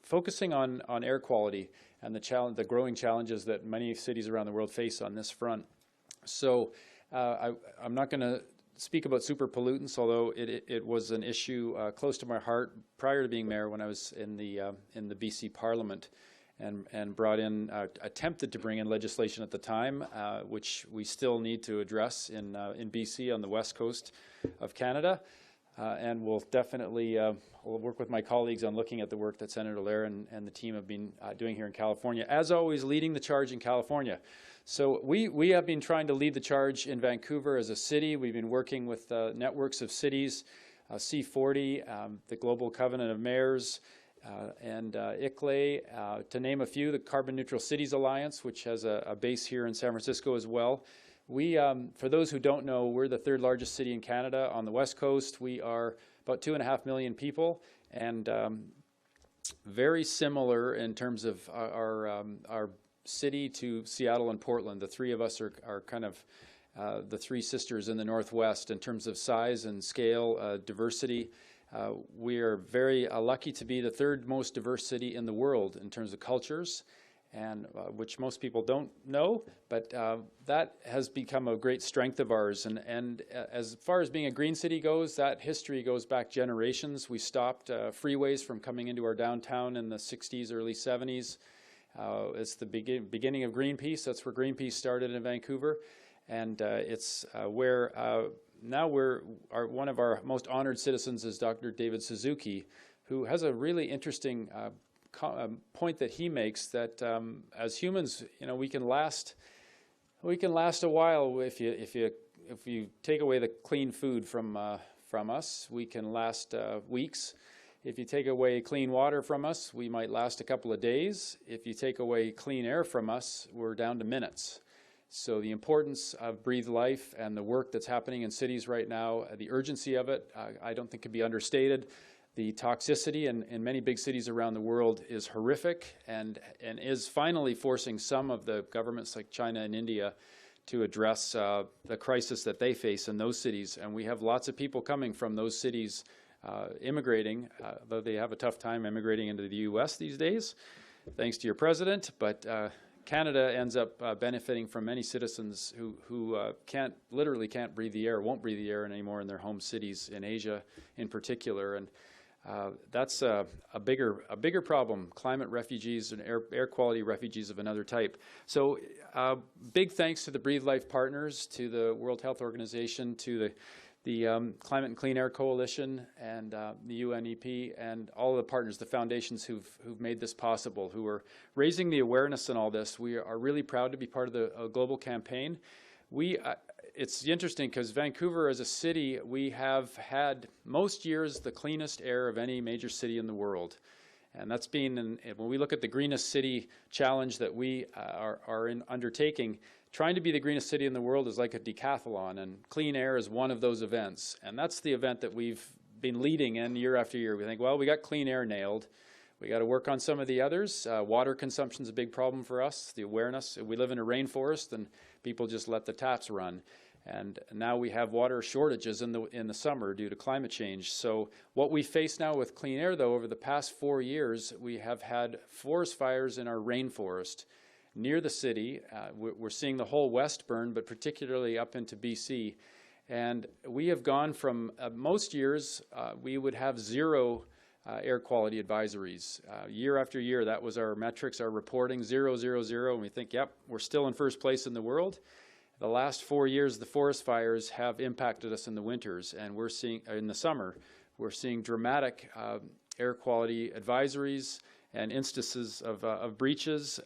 focusing on air quality and the growing challenges that many cities around the world face on this front. So I'm not going to speak about super pollutants, although it was an issue close to my heart prior to being mayor when I was in the BC Parliament, and brought in, attempted to bring in legislation at the time, which we still need to address in BC on the west coast of Canada, and we'll definitely we'll work with my colleagues on looking at the work that Senator Lara and the team have been doing here in California. As always, leading the charge in California. So we have been trying to lead the charge in Vancouver as a city. We've been working with networks of cities, C40, the Global Covenant of Mayors, and ICLEI, to name a few, the Carbon Neutral Cities Alliance, which has a base here in San Francisco as well. We, for those who don't know, we're the third largest city in Canada on the West Coast. We are about 2.5 million people, and very similar in terms of our city to Seattle and Portland. The three of us are kind of the three sisters in the Northwest in terms of size and scale, diversity. We are very lucky to be the third most diverse city in the world in terms of cultures, and which most people don't know, but that has become a great strength of ours. And as far as being a green city goes, that history goes back generations. We stopped freeways from coming into our downtown in the 60s, early 70s. It's the beginning of Greenpeace. That's where Greenpeace started in Vancouver. And it's where now one of our most honored citizens is Dr. David Suzuki, who has a really interesting point that he makes, that as humans, we can last a while if you take away the clean food from us. We can last weeks. If you take away clean water from us, we might last a couple of days. If you take away clean air from us, we're down to minutes. So the importance of Breathe Life and the work that's happening in cities right now, the urgency of it, I don't think can be understated. The toxicity in many big cities around the world is horrific, and is finally forcing some of the governments like China and India to address the crisis that they face in those cities. And we have lots of people coming from those cities immigrating, though they have a tough time immigrating into the U.S. these days, thanks to your president. But Canada ends up benefiting from many citizens who literally can't breathe the air, won't breathe the air anymore in their home cities, in Asia in particular. And that's a bigger problem, climate refugees and air quality refugees of another type. So big thanks to the Breathe Life partners, to the World Health Organization, to the Climate and Clean Air Coalition, and the UNEP, and all of the partners, the foundations who've made this possible, who are raising the awareness in all this. We are really proud to be part of the global campaign. It's interesting because Vancouver as a city, we have had most years the cleanest air of any major city in the world. And that's been, when we look at the greenest city challenge that we are undertaking, trying to be the greenest city in the world is like a decathlon, and clean air is one of those events. And that's the event that we've been leading in year after year. We think, well, we got clean air nailed. We got to work on some of the others. Water consumption is a big problem for us, the awareness. We live in a rainforest, and people just let the taps run. And now we have water shortages in the summer due to climate change. So what we face now with clean air, though, over the past 4 years, we have had forest fires in our rainforest near the city. We're seeing the whole West burn, but particularly up into BC. And we have gone from, most years, we would have 0 air quality advisories. Year after year, that was our metrics, our reporting, 0, 0, 0. And we think, yep, we're still in first place in the world. The last 4 years, the forest fires have impacted us in the winters, and we're seeing, in the summer, we're seeing dramatic air quality advisories and instances of breaches.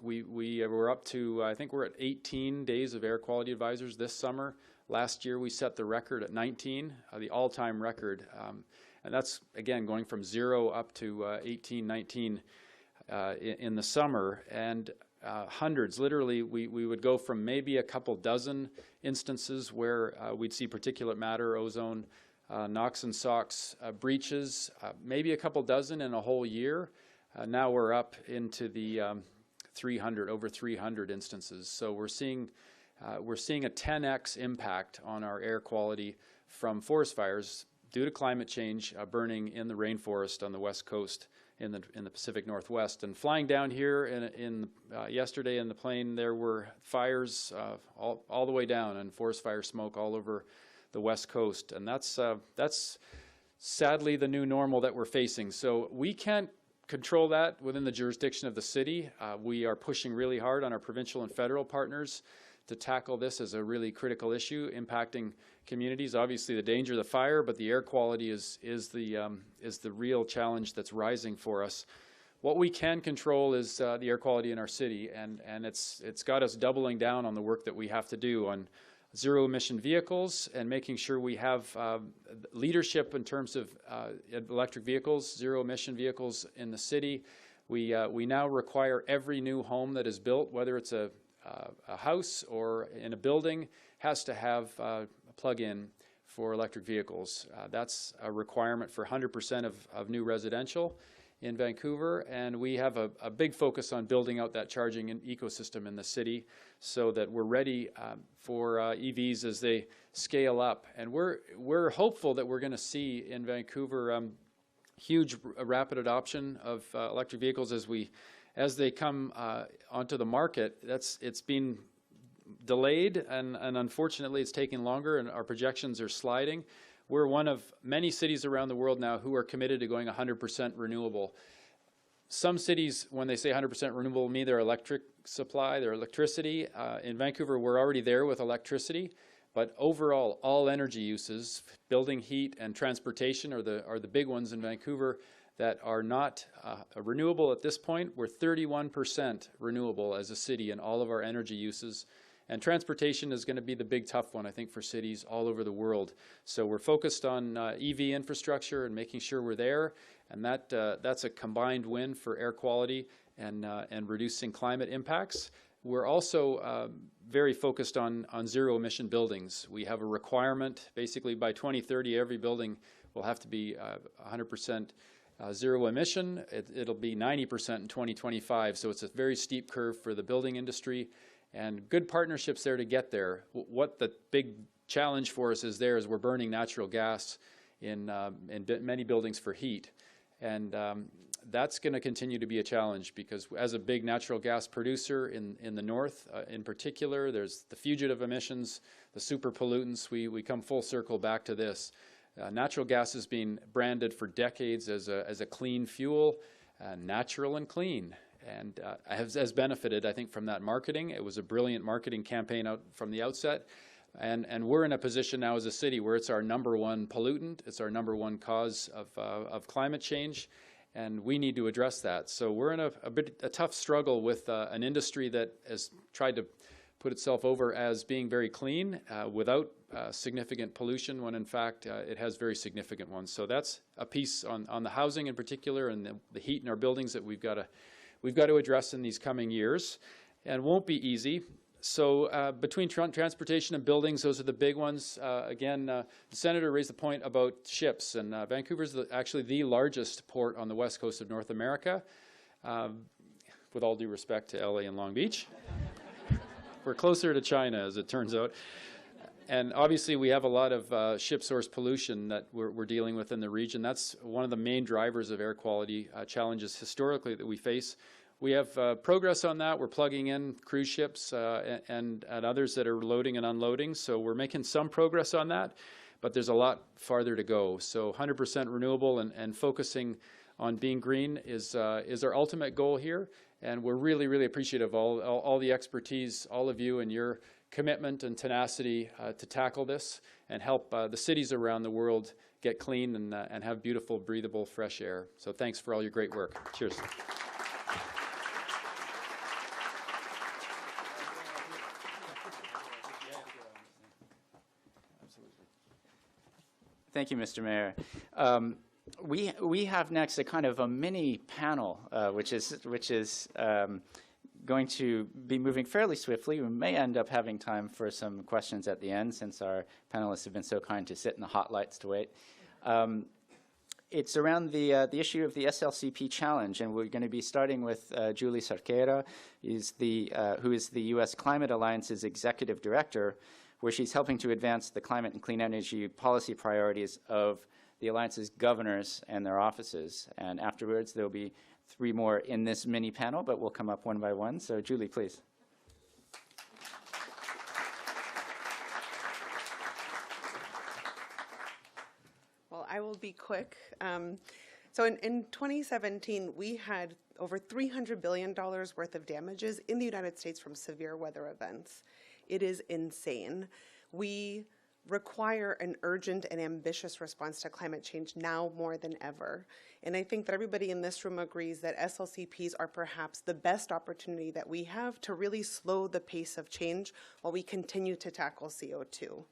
We're up to, I think we're at 18 days of air quality advisors this summer. Last year, we set the record at 19, the all-time record. And that's, again, going from 0 up to 18, 19 in the summer. And hundreds, literally, we would go from maybe a couple dozen instances where we'd see particulate matter, ozone, NOx and SOx breaches, maybe a couple dozen in a whole year. Now we're up into the over 300 instances. So we're seeing a 10x impact on our air quality from forest fires due to climate change burning in the rainforest on the West Coast in the Pacific Northwest. And flying down here yesterday in the plane, there were fires all the way down, and forest fire smoke all over the West Coast. And that's sadly the new normal that we're facing. So we can't control that within the jurisdiction of the city. We are pushing really hard on our provincial and federal partners to tackle this as a really critical issue impacting communities. Obviously the danger of the fire, but the air quality is the real challenge that's rising for us. What we can control is the air quality in our city, and it's got us doubling down on the work that we have to do on zero emission vehicles and making sure we have leadership in terms of electric vehicles, zero emission vehicles in the city. We now require every new home that is built, whether it's a house or in a building, has to have a plug-in for electric vehicles. That's a requirement for 100% of new residential in Vancouver, and we have a big focus on building out that charging ecosystem in the city so that we're ready for EVs as they scale up. And we're hopeful that we're going to see in Vancouver huge rapid adoption of electric vehicles as they come onto the market. It's been delayed, and unfortunately it's taking longer, and our projections are sliding. We're one of many cities around the world now who are committed to going 100% renewable. Some cities, when they say 100% renewable, mean their electric supply, their electricity. In Vancouver, we're already there with electricity, but overall, all energy uses, building, heat, and transportation are the big ones in Vancouver that are not renewable at this point. We're 31% renewable as a city in all of our energy uses. And transportation is going to be the big tough one, I think, for cities all over the world. So we're focused on EV infrastructure and making sure we're there, and that's a combined win for air quality and reducing climate impacts. We're also very focused on zero emission buildings. We have a requirement, basically by 2030, every building will have to be 100% zero emission. It'll be 90% in 2025, so it's a very steep curve for the building industry. And good partnerships there to get there. What the big challenge for us is we're burning natural gas in many buildings for heat. And that's going to continue to be a challenge because as a big natural gas producer in the north in particular, there's the fugitive emissions, the super pollutants. We come full circle back to this. Natural gas has been branded for decades as a clean fuel, natural and clean. And has benefited, I think, from that marketing. It was a brilliant marketing campaign out from the outset. And we're in a position now as a city where it's our #1 pollutant. It's our #1 cause of climate change. And we need to address that. So we're in a tough struggle with an industry that has tried to put itself over as being very clean without significant pollution, when in fact it has very significant ones. So that's a piece on the housing in particular and the heat in our buildings that we've got to address in these coming years, and won't be easy. So between transportation and buildings, those are the big ones. Again, the Senator raised the point about ships, and Vancouver is actually the largest port on the west coast of North America, with all due respect to LA and Long Beach. We're closer to China, as it turns out. And obviously, we have a lot of ship source pollution that we're dealing with in the region. That's one of the main drivers of air quality challenges historically that we face. We have progress on that. We're plugging in cruise ships and others that are loading and unloading. So we're making some progress on that, but there's a lot farther to go. So 100% renewable and focusing on being green is our ultimate goal here. And we're really, really appreciative of all the expertise, all of you and your commitment and tenacity to tackle this and help the cities around the world get clean and have beautiful, breathable, fresh air. So thanks for all your great work. Cheers. Thank you, Mr. Mayor. We have next a kind of a mini panel, which is going to be moving fairly swiftly. We may end up having time for some questions at the end, since our panelists have been so kind to sit in the hot lights to wait. It's around the issue of the SLCP challenge, and we're going to be starting with Julie Cerqueira, who is the U.S. Climate Alliance's executive director, where she's helping to advance the climate and clean energy policy priorities of the Alliance's governors and their offices. And afterwards, there'll be 3 more in this mini panel, but we'll come up one by one. So Julie, please. Well, I will be quick. So in 2017, we had over $300 billion worth of damages in the United States from severe weather events. It is insane. We require an urgent and ambitious response to climate change now more than ever. And I think that everybody in this room agrees that SLCPs are perhaps the best opportunity that we have to really slow the pace of change while we continue to tackle CO2.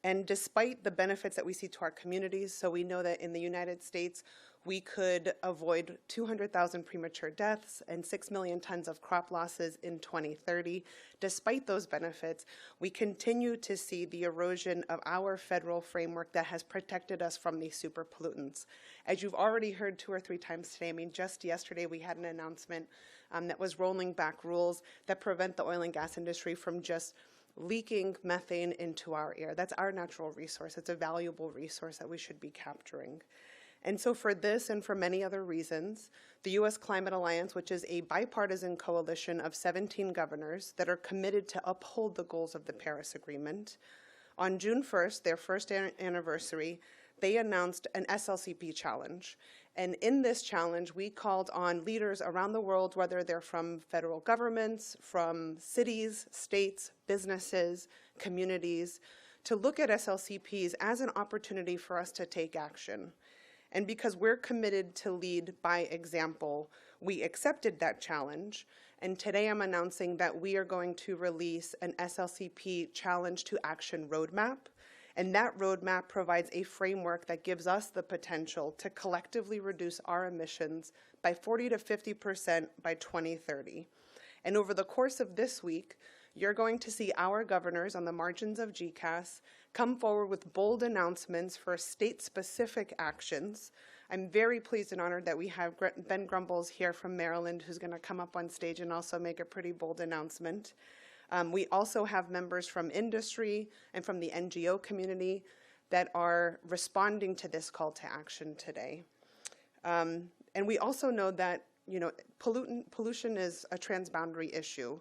And despite the benefits that we see to our communities, so we know that in the United States, we could avoid 200,000 premature deaths and 6 million tons of crop losses in 2030. Despite those benefits, we continue to see the erosion of our federal framework that has protected us from these super pollutants. As you've already heard 2 or 3 times today, I mean, just yesterday we had an announcement that was rolling back rules that prevent the oil and gas industry from just leaking methane into our air. That's our natural resource. It's a valuable resource that we should be capturing. And so for this and for many other reasons, the U.S. Climate Alliance, which is a bipartisan coalition of 17 governors that are committed to uphold the goals of the Paris Agreement, on June 1st, their first anniversary, they announced an SLCP challenge. And in this challenge, we called on leaders around the world, whether they're from federal governments, from cities, states, businesses, communities, to look at SLCPs as an opportunity for us to take action. And because we're committed to lead by example, we accepted that challenge. And today I'm announcing that we are going to release an SLCP Challenge to Action roadmap. And that roadmap provides a framework that gives us the potential to collectively reduce our emissions by 40 to 50% by 2030. And over the course of this week, you're going to see our governors on the margins of GCAS come forward with bold announcements for state-specific actions. I'm very pleased and honored that we have Ben Grumbles here from Maryland, who's going to come up on stage and also make a pretty bold announcement. We also have members from industry and from the NGO community that are responding to this call to action today. And we also know that, you know, pollution is a transboundary issue.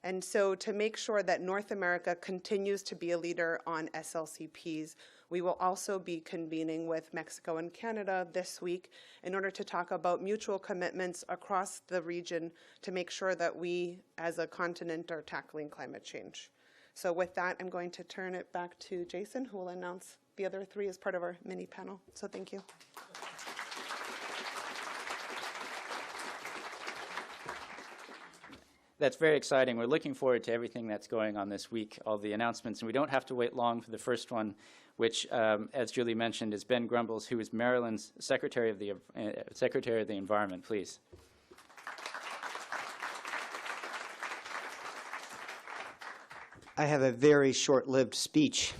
And so to make sure that North America continues to be a leader on SLCPs, we will also be convening with Mexico and Canada this week in order to talk about mutual commitments across the region to make sure that we as a continent are tackling climate change. So with that, I'm going to turn it back to Jason, who will announce the other 3 as part of our mini panel. So thank you. That's very exciting. We're looking forward to everything that's going on this week, all the announcements. And we don't have to wait long for the first one, which, as Julie mentioned, is Ben Grumbles, who is Maryland's Secretary of the Environment. Please. I have a very short-lived speech,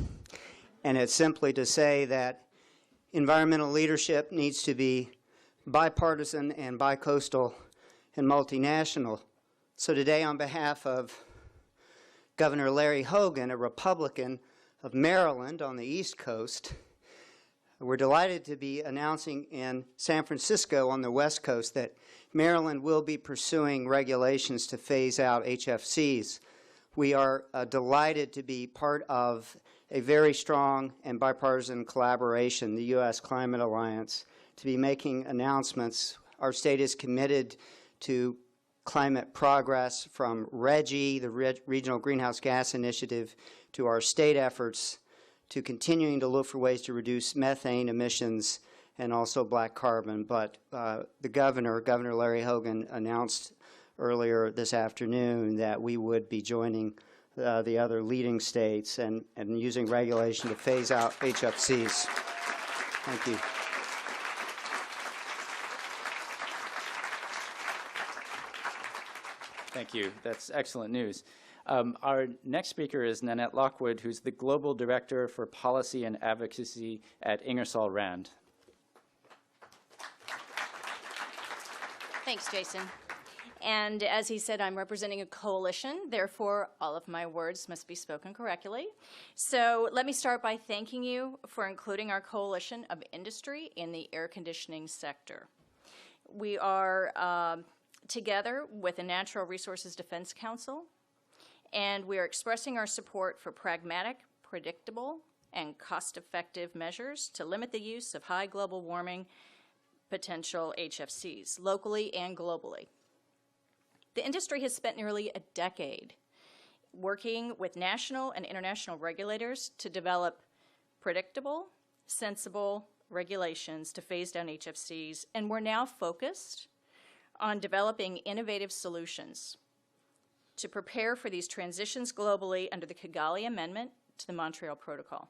and it's simply to say that environmental leadership needs to be bipartisan and bicoastal and multinational. So today, on behalf of Governor Larry Hogan, a Republican of Maryland on the East Coast, we're delighted to be announcing in San Francisco on the West Coast that Maryland will be pursuing regulations to phase out HFCs. We are delighted to be part of a very strong and bipartisan collaboration, the U.S. Climate Alliance, to be making announcements. Our state is committed to climate progress, from RGGI, the Regional Greenhouse Gas Initiative, to our state efforts to continuing to look for ways to reduce methane emissions and also black carbon. But the Governor Larry Hogan, announced earlier this afternoon that we would be joining the other leading states and using regulation to phase out HFCs. Thank you. Thank you. That's excellent news. Our next speaker is Nanette Lockwood, who's the Global Director for Policy and Advocacy at Ingersoll Rand. Thanks, Jason. And as he said, I'm representing a coalition, therefore all of my words must be spoken correctly. So let me start by thanking you for including our coalition of industry in the air conditioning sector. We are together with the Natural Resources Defense Council, and we are expressing our support for pragmatic, predictable, and cost-effective measures to limit the use of high global warming potential HFCs, locally and globally. The industry has spent nearly a decade working with national and international regulators to develop predictable, sensible regulations to phase down HFCs, and we're now focused on developing innovative solutions to prepare for these transitions globally under the Kigali Amendment to the Montreal Protocol.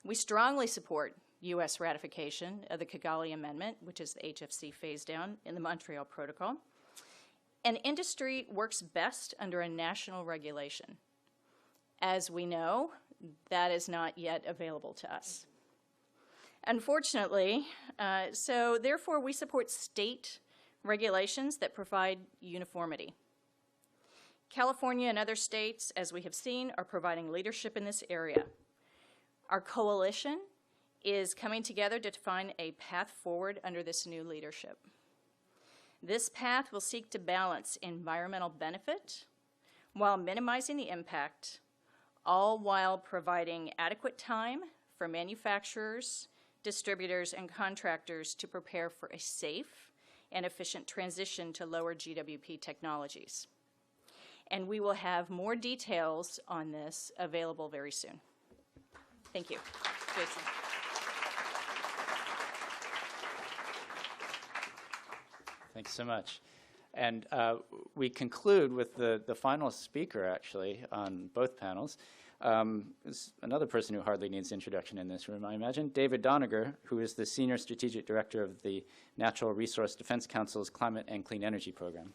We strongly support U.S. ratification of the Kigali Amendment, which is the HFC phase down in the Montreal Protocol. And industry works best under a national regulation. As we know, that is not yet available to us. Unfortunately, so therefore we support state regulations that provide uniformity. California and other states, as we have seen, are providing leadership in this area. Our coalition is coming together to define a path forward under this new leadership. This path will seek to balance environmental benefit while minimizing the impact, all while providing adequate time for manufacturers, distributors, and contractors to prepare for a safe and efficient transition to lower GWP technologies. And we will have more details on this available very soon. Thank you. Jason. Thanks so much. And we conclude with the final speaker, actually, on both panels. Is another person who hardly needs introduction in this room, I imagine, David Doniger, who is the Senior Strategic Director of the Natural Resource Defense Council's Climate and Clean Energy Program.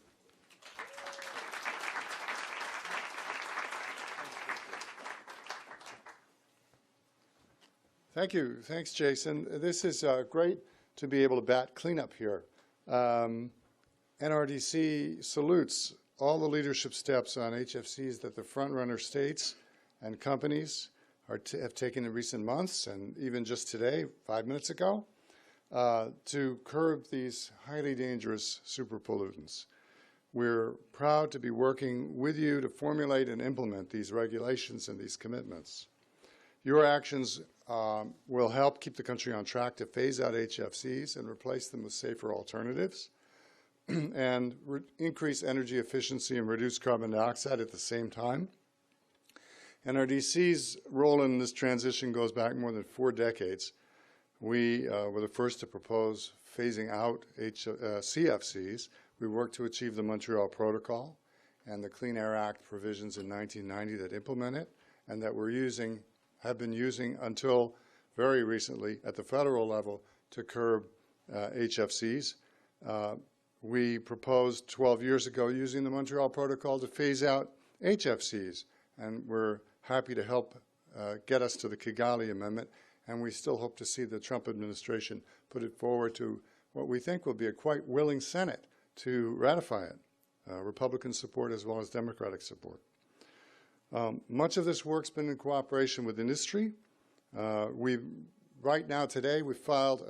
Thank you. Thanks, Jason. This is great to be able to bat cleanup here. NRDC salutes all the leadership steps on HFCs that the front-runner states and companies have taken in recent months, and even just today, 5 minutes ago, to curb these highly dangerous super pollutants. We're proud to be working with you to formulate and implement these regulations and these commitments. Your actions will help keep the country on track to phase out HFCs and replace them with safer alternatives and increase energy efficiency and reduce carbon dioxide at the same time. NRDC's role in this transition goes back more than 4 decades. We were the first to propose phasing out CFCs. We worked to achieve the Montreal Protocol and the Clean Air Act provisions in 1990 that implement it, and that have been using until very recently at the federal level to curb HFCs. We proposed 12 years ago using the Montreal Protocol to phase out HFCs, and we're happy to help get us to the Kigali Amendment, and we still hope to see the Trump administration put it forward to what we think will be a quite willing Senate to ratify it, Republican support as well as Democratic support. Much of this work's been in cooperation with industry. Right now, today, we filed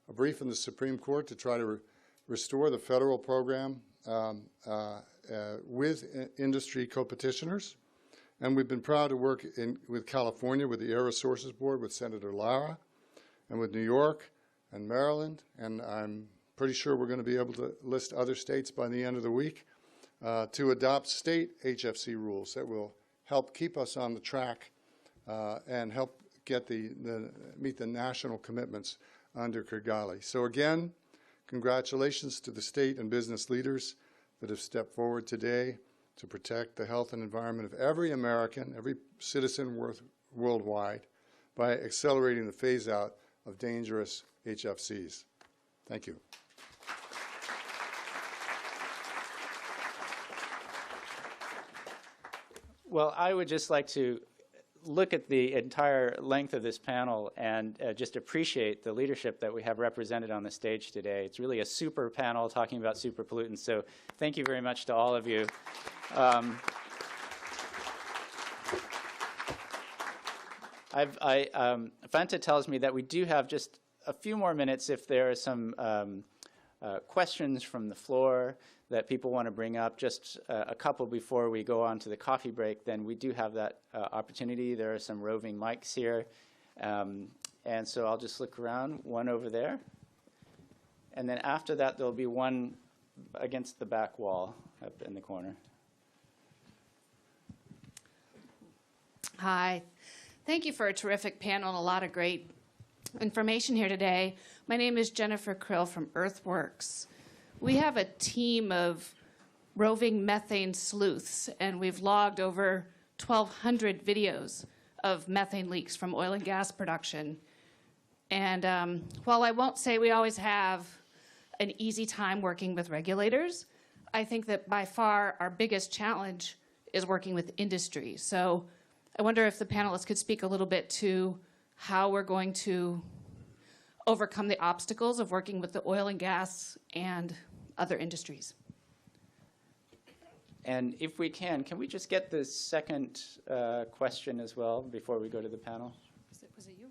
a brief in the Supreme Court to try to restore the federal program with industry co-petitioners. And we've been proud to work with California, with the Air Resources Board, with Senator Lara, and with New York and Maryland. And I'm pretty sure we're going to be able to list other states by the end of the week to adopt state HFC rules that will help keep us on the track and help get meet the national commitments under Kigali. So again, congratulations to the state and business leaders that have stepped forward today to protect the health and environment of every American, every citizen worldwide by accelerating the phase out of dangerous HFCs. Thank you. Well, I would just like to look at the entire length of this panel and just appreciate the leadership that we have represented on the stage today. It's really a super panel talking about super pollutants, so thank you very much to all of you. Fanta tells me that we do have just a few more minutes if there are some questions from the floor that people want to bring up, just a couple before we go on to the coffee break, then we do have that opportunity. There are some roving mics here. And so I'll just look around, one over there. And then after that, there'll be one against the back wall up in the corner. Hi. Thank you for a terrific panel and a lot of great information here today. My name is Jennifer Krill from Earthworks. We have a team of roving methane sleuths, and we've logged over 1,200 videos of methane leaks from oil and gas production. And while I won't say we always have an easy time working with regulators, I think that by far our biggest challenge is working with industry. So I wonder if the panelists could speak a little bit to how we're going to overcome the obstacles of working with the oil and gas and other industries. And if we can we just get the second question as well before we go to the panel? Was it you?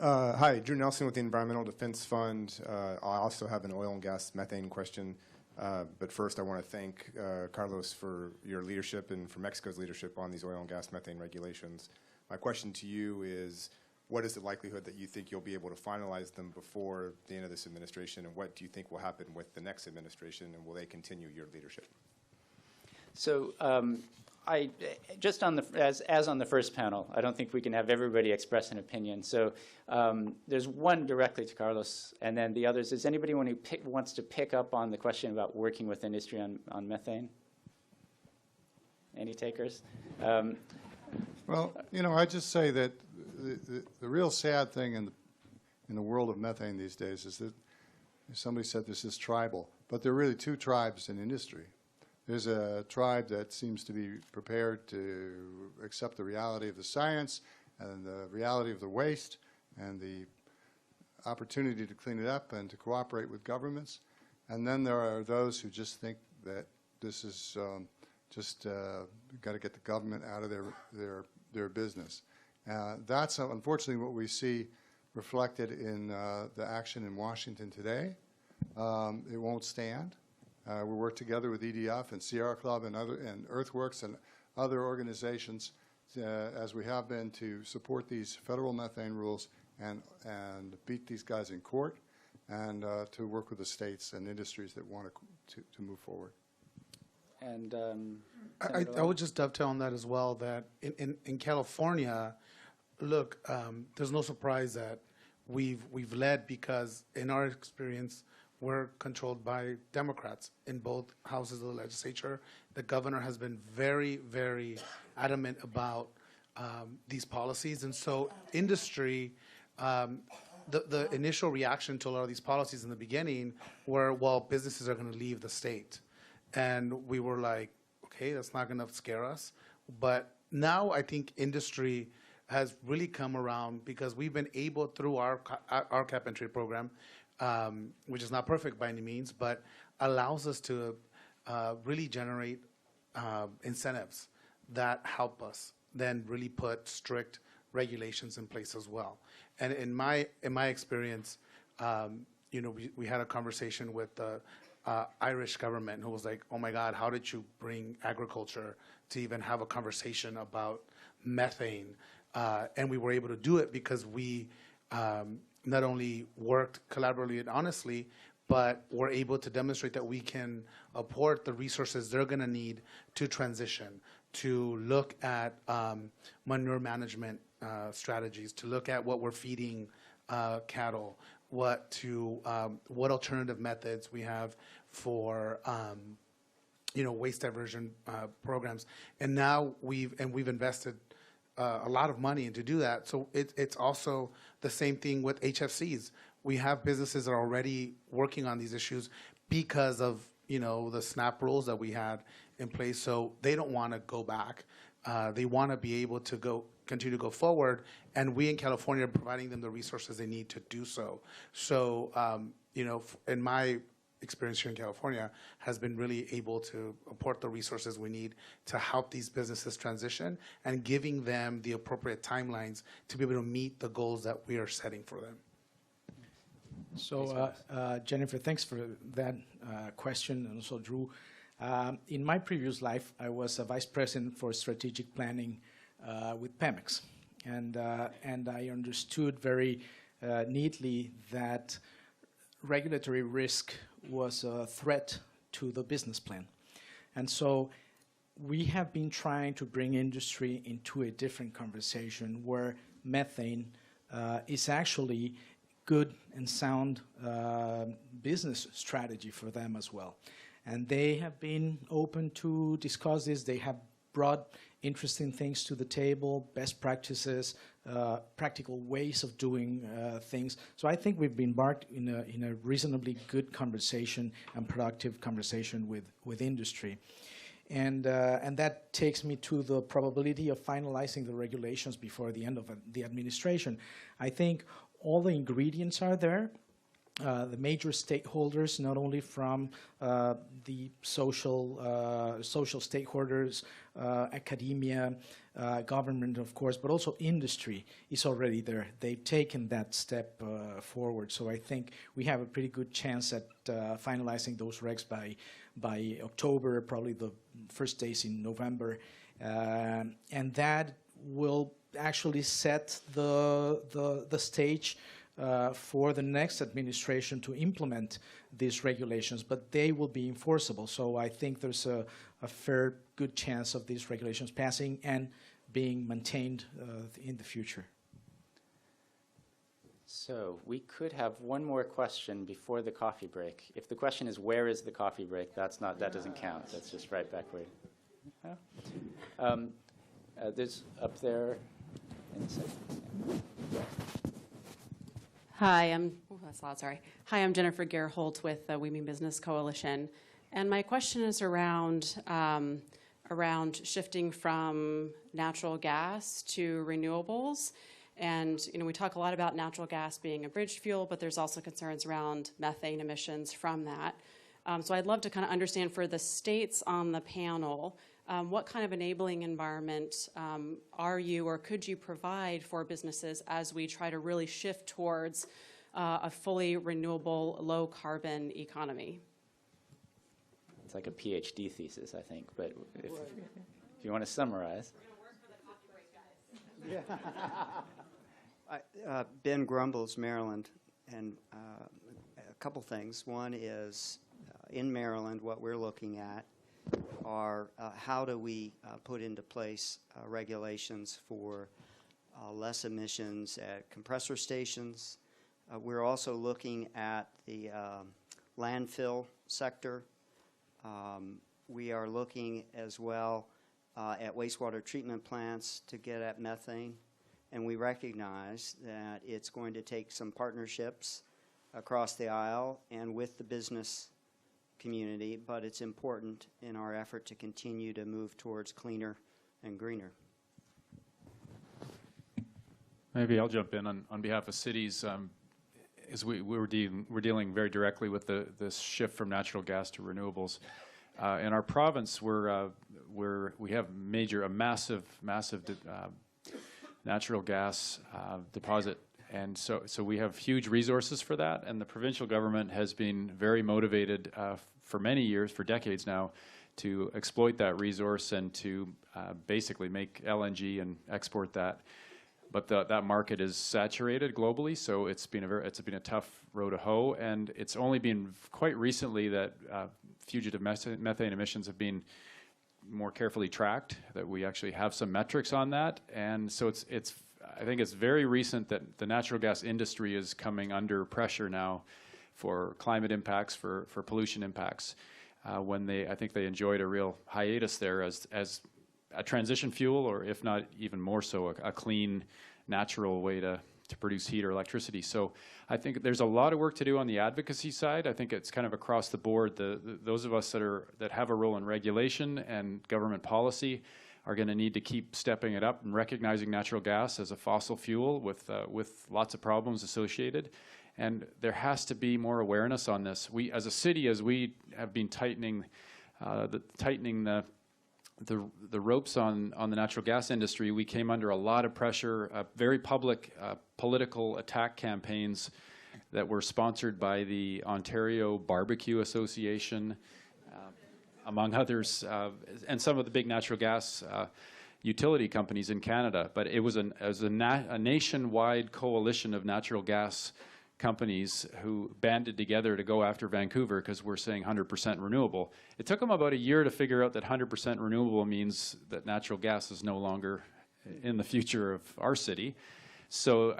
Hi, Drew Nelson with the Environmental Defense Fund. I also have an oil and gas methane question. But first, I want to thank Carlos for your leadership and for Mexico's leadership on these oil and gas methane regulations. My question to you is, what is the likelihood that you think you'll be able to finalize them before the end of this administration, and what do you think will happen with the next administration, and will they continue your leadership? So I just on the as on the first panel, I don't think we can have everybody express an opinion. So there's one directly to Carlos, and then the others. Is anybody who wants to pick up on the question about working with industry on methane? Any takers? Well, I just say that the real sad thing in the world of methane these days is that somebody said this is tribal, but there are really two tribes in industry. There's a tribe that seems to be prepared to accept the reality of the science and the reality of the waste and the opportunity to clean it up and to cooperate with governments. And then there are those who just think that this is got to get the government out of their business. That's unfortunately what we see reflected in the action in Washington today. It won't stand. We work together with EDF and Sierra Club and Earthworks and other organizations, as we have been, to support these federal methane rules and beat these guys in court, and to work with the states and industries that want to move forward. And I would just dovetail on that as well, that in California, look, there's no surprise that we've led, because in our experience, we're controlled by Democrats in both houses of the legislature. The governor has been very, very adamant about these policies. And so industry, the initial reaction to a lot of these policies in the beginning were, well, businesses are going to leave the state. And we were like, okay, that's not going to scare us. But now I think industry has really come around, because we've been able, through our cap and trade program, which is not perfect by any means, but allows us to really generate incentives that help us then really put strict regulations in place as well. And in my experience, we had a conversation with the Irish government, who was like, oh my God, how did you bring agriculture to even have a conversation about methane? And we were able to do it because we not only worked collaboratively and honestly, but were able to demonstrate that we can apport the resources they're going to need to transition, to look at manure management strategies, to look at what we're feeding cattle, what alternative methods we have for waste diversion programs. And now we've invested a lot of money into do that. So it's also the same thing with HFCs. We have businesses that are already working on these issues because of the SNAP rules that we had in place. So they don't want to go back. They want to be able to continue to go forward, and we in California are providing them the resources they need to do so. So in my experience here in California, has been really able to apport the resources we need to help these businesses transition, and giving them the appropriate timelines to be able to meet the goals that we are setting for them. So, Jennifer, thanks for that question, and also Drew. In my previous life, I was a vice president for strategic planning with Pemex, and I understood very neatly that regulatory risk was a threat to the business plan. And so we have been trying to bring industry into a different conversation where methane is actually good and sound business strategy for them as well. And they have been open to discuss this. They have brought interesting things to the table, best practices, practical ways of doing things. So I think we've embarked in a reasonably good conversation and productive conversation with industry. And that takes me to the probability of finalizing the regulations before the end of the administration. I think all the ingredients are there. The major stakeholders, not only from the social stakeholders, academia, government, of course, but also industry is already there. They've taken that step forward. So I think we have a pretty good chance at finalizing those regs by October, probably the first days in November. And that will actually set the stage for the next administration to implement these regulations, but they will be enforceable. So I think there's a fair good chance of these regulations passing and being maintained in the future. So we could have one more question before the coffee break. If the question is where is the coffee break, that doesn't count. That's just right back where. There's up there in the second. Hi, I'm Jennifer Gerholtz with the We Mean Business Coalition, and my question is around shifting from natural gas to renewables. And we talk a lot about natural gas being a bridge fuel, but there's also concerns around methane emissions from that. So I'd love to kind of understand for the states on the panel, what kind of enabling environment are you or could you provide for businesses as we try to really shift towards a fully renewable, low-carbon economy? It's like a PhD thesis, I think, but if you want to summarize. Ben Grumbles, Maryland, and a couple things. One is in Maryland, what we're looking at are how do we put into place regulations for less emissions at compressor stations. We're also looking at the landfill sector. We are looking as well at wastewater treatment plants to get at methane. And we recognize that it's going to take some partnerships across the aisle and with the business community, but it's important in our effort to continue to move towards cleaner and greener. Maybe I'll jump in on behalf of cities. As we're dealing very directly with this shift from natural gas to renewables. In our province, we have a massive natural gas deposit, and so we have huge resources for that. And the provincial government has been very motivated for many years, for decades now, to exploit that resource and to basically make LNG and export that. But that market is saturated globally, so it's been a tough row to hoe. And it's only been quite recently that fugitive methane emissions have been more carefully tracked, that we actually have some metrics on that. And so I think it's very recent that the natural gas industry is coming under pressure now for climate impacts, for pollution impacts, when I think they enjoyed a real hiatus there as a transition fuel, or if not even more so, a clean, natural way to produce heat or electricity. So I think there's a lot of work to do on the advocacy side. I think it's kind of across the board. Those of us that have a role in regulation and government policy are going to need to keep stepping it up and recognizing natural gas as a fossil fuel with lots of problems associated. And there has to be more awareness on this. We, as a city, as we have been tightening the ropes on the natural gas industry, we came under a lot of pressure, very public political attack campaigns that were sponsored by the Ontario Barbecue Association, among others, and some of the big natural gas utility companies in Canada. But it was a nationwide coalition of natural gas companies who banded together to go after Vancouver because we're saying 100% renewable. It took them about a year to figure out that 100% renewable means that natural gas is no longer in the future of our city. So,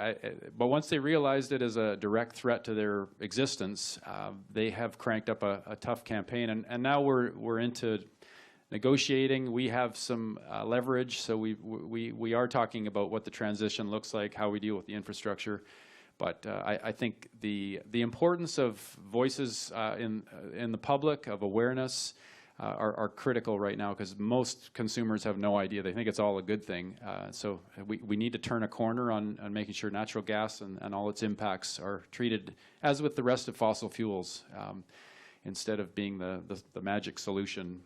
but once they realized it as a direct threat to their existence, they have cranked up a tough campaign, and now we're into negotiating. We have some leverage, so we are talking about what the transition looks like, how we deal with the infrastructure. But I think the importance of voices in the public, of awareness, are critical right now, because most consumers have no idea. They think it's all a good thing. So we need to turn a corner on making sure natural gas and all its impacts are treated as with the rest of fossil fuels, instead of being the magic solution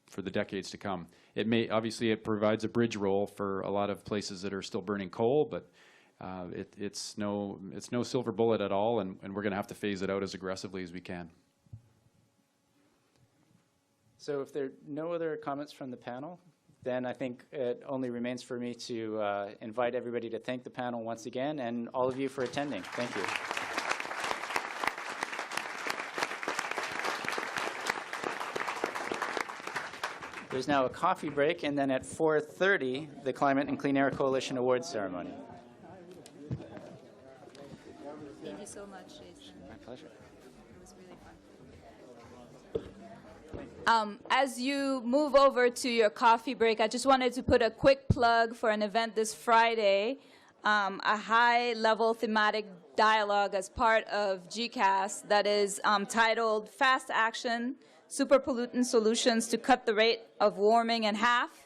for the decades to come. Obviously it provides a bridge role for a lot of places that are still burning coal, but it's no silver bullet at all, and we're going to have to phase it out as aggressively as we can. So if there are no other comments from the panel, then I think it only remains for me to invite everybody to thank the panel once again, and all of you for attending. Thank you. There's now a coffee break, and then at 4:30, the Climate and Clean Air Coalition Awards ceremony. Thank you so much, Jason. My pleasure. It was really fun. As you move over to your coffee break, I just wanted to put a quick plug for an event this Friday, a high-level thematic dialogue as part of GCAS that is titled Fast Action, Super Pollutant Solutions to Cut the Rate of Warming in Half.